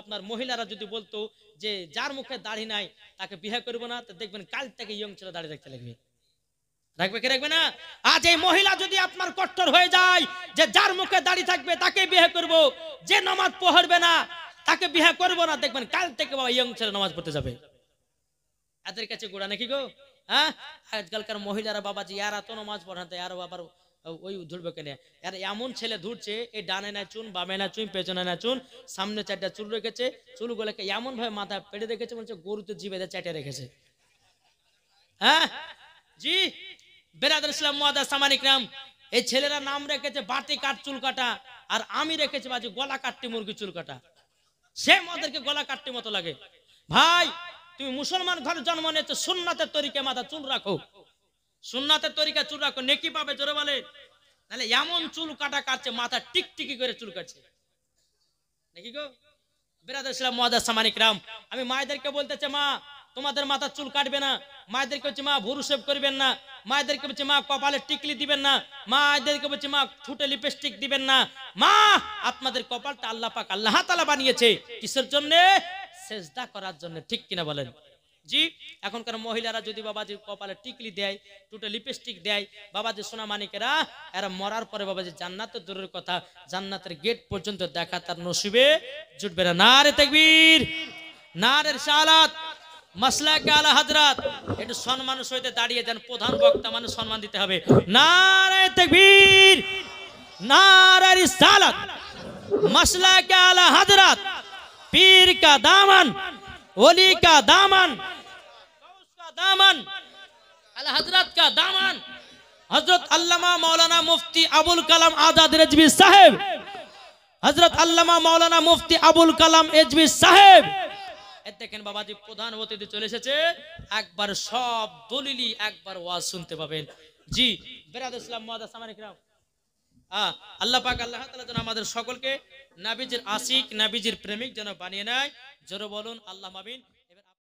S1: আপনার মহিলারা যদি বলতো যে যার মুখে দাড়ি নাই তাকে বিয়ে করব না, তো দেখবেন কাল থেকে ইয়ং ছেলে দাড়ি রাখতে লাগবে। রাখবে কি রাখবে না? আজ এই মহিলা যদি আপনার কট্টর হয়ে যায় যে যার মুখে দাড়ি থাকবে তাকে বিয়ে করব, যে নামাজ পড়বে না তাকে বিয়ে করব না, দেখবেন কাল থেকে বাবা ইয়ং ছেলে নামাজ পড়তে যাবে। এদের কাছে গোড়া নাকি গো? হ্যাঁ, আজকালকার মহিলারা বাবাজি এরা তো নামাজ পড়াতে আর আবার ওই ধরবে কেন? আর এমন ছেলে ধরছে এই ডানে না চুন, বামে না চুন, পেছনে না চুন, সামনে 4টা চুল রেখেছে, চুলগুলোকে এমন ভাবে মাথা পেড়ে রেখেছে মনে হচ্ছে গরুতে জিভে চেটে রেখেছে। হ্যাঁ জি বেরাদর ইসলাম মুআদ্দাস সামানিক রাম, এই ছেলেরা নাম রেখেছে বাটি কাট চুল কাটা, আর আমি রেখেছি বাজি গলা কাটটি মুরগি চুল কাটা। সে আমাদেরকে গলা কাটটি মতো লাগে। ভাই তুমি মুসলমান ঘরে জন্ম নিয়েছো, সুন্নাতের তরিকে মাথা চুল রাখো, সুন্নাতের তরিকা চুল রাখো, নেকি পাবে জোরে বলে। নাহলে এমন চুল কাটা কাটছে মাথা টিকটিকি করে চুল কাটছে নাকি গো? বেরাদর ইসলাম মুআদ্দাস সামানিক রাম, আমি মায়েদেরকে বলতেছে মা তোমাদের মাথা চুল কাটবে না, মায়েদেরকে বলছি মা ভুরু শেভ করবেন না, মায়েদেরকে বলছি মা কপালে টিকলি দিবেন না, মায়েদেরকে বলছি মা ঠোঁটে লিপস্টিক দিবেন না। মা আপনাদের কপালটা আল্লাহ পাক আল্লাহ তাআলা বানিয়েছে কিসের জন্য? সেজদা করার জন্য, ঠিক কিনা বলেন? জি এখনকার মহিলারা যদি বাবাজি কপালে টিকলি দেয়, ঠোঁটে লিপস্টিক দেয়, বাবাজি সোনা মানিকেরা এরা মরার পরে বাবাজি জান্নাতের দূরের কথা জান্নাতের গেট পর্যন্ত দেখা তার নসিবে জুটবে না। নারে তাকবীর, নারে রিসালাত, মাসলাকে আলা হযরত। একটু সম্মান সহিত দাঁড়িয়ে যান, প্রধান বক্তা মানুষ সম্মান দিতে হবে। নারে তাকবীর, নারে রিসালাত, মাসলাকে আলা হযরত, পীর का दामन, ওলি का दामन, गौस का दामन, आला हजरत का दामन, हजरत अल्लामा मौलाना मुफ्ती अबुल कलाम आजाद रिजवी साहेब, हजरत अल्लामा मौलाना मुफ्ती अबुल कलाम रिजवी साहेब। দেখেন বাবাজি প্রধান অতিথি চলে এসেছে, একবার সব দলিলি একবার ওয়াজ শুনতে পাবেন। জি বেরাদর ইসলাম মুআদ্দাস সামানিক রাম, আল্লাহ পাক আল্লাহ তাআলা যেন আমাদের সকলকে নবীজির আশিক নবীজির প্রেমিক যেন বানিয়ে নেয়। জোরে বলুন আল্লাহুম্মা আমিন।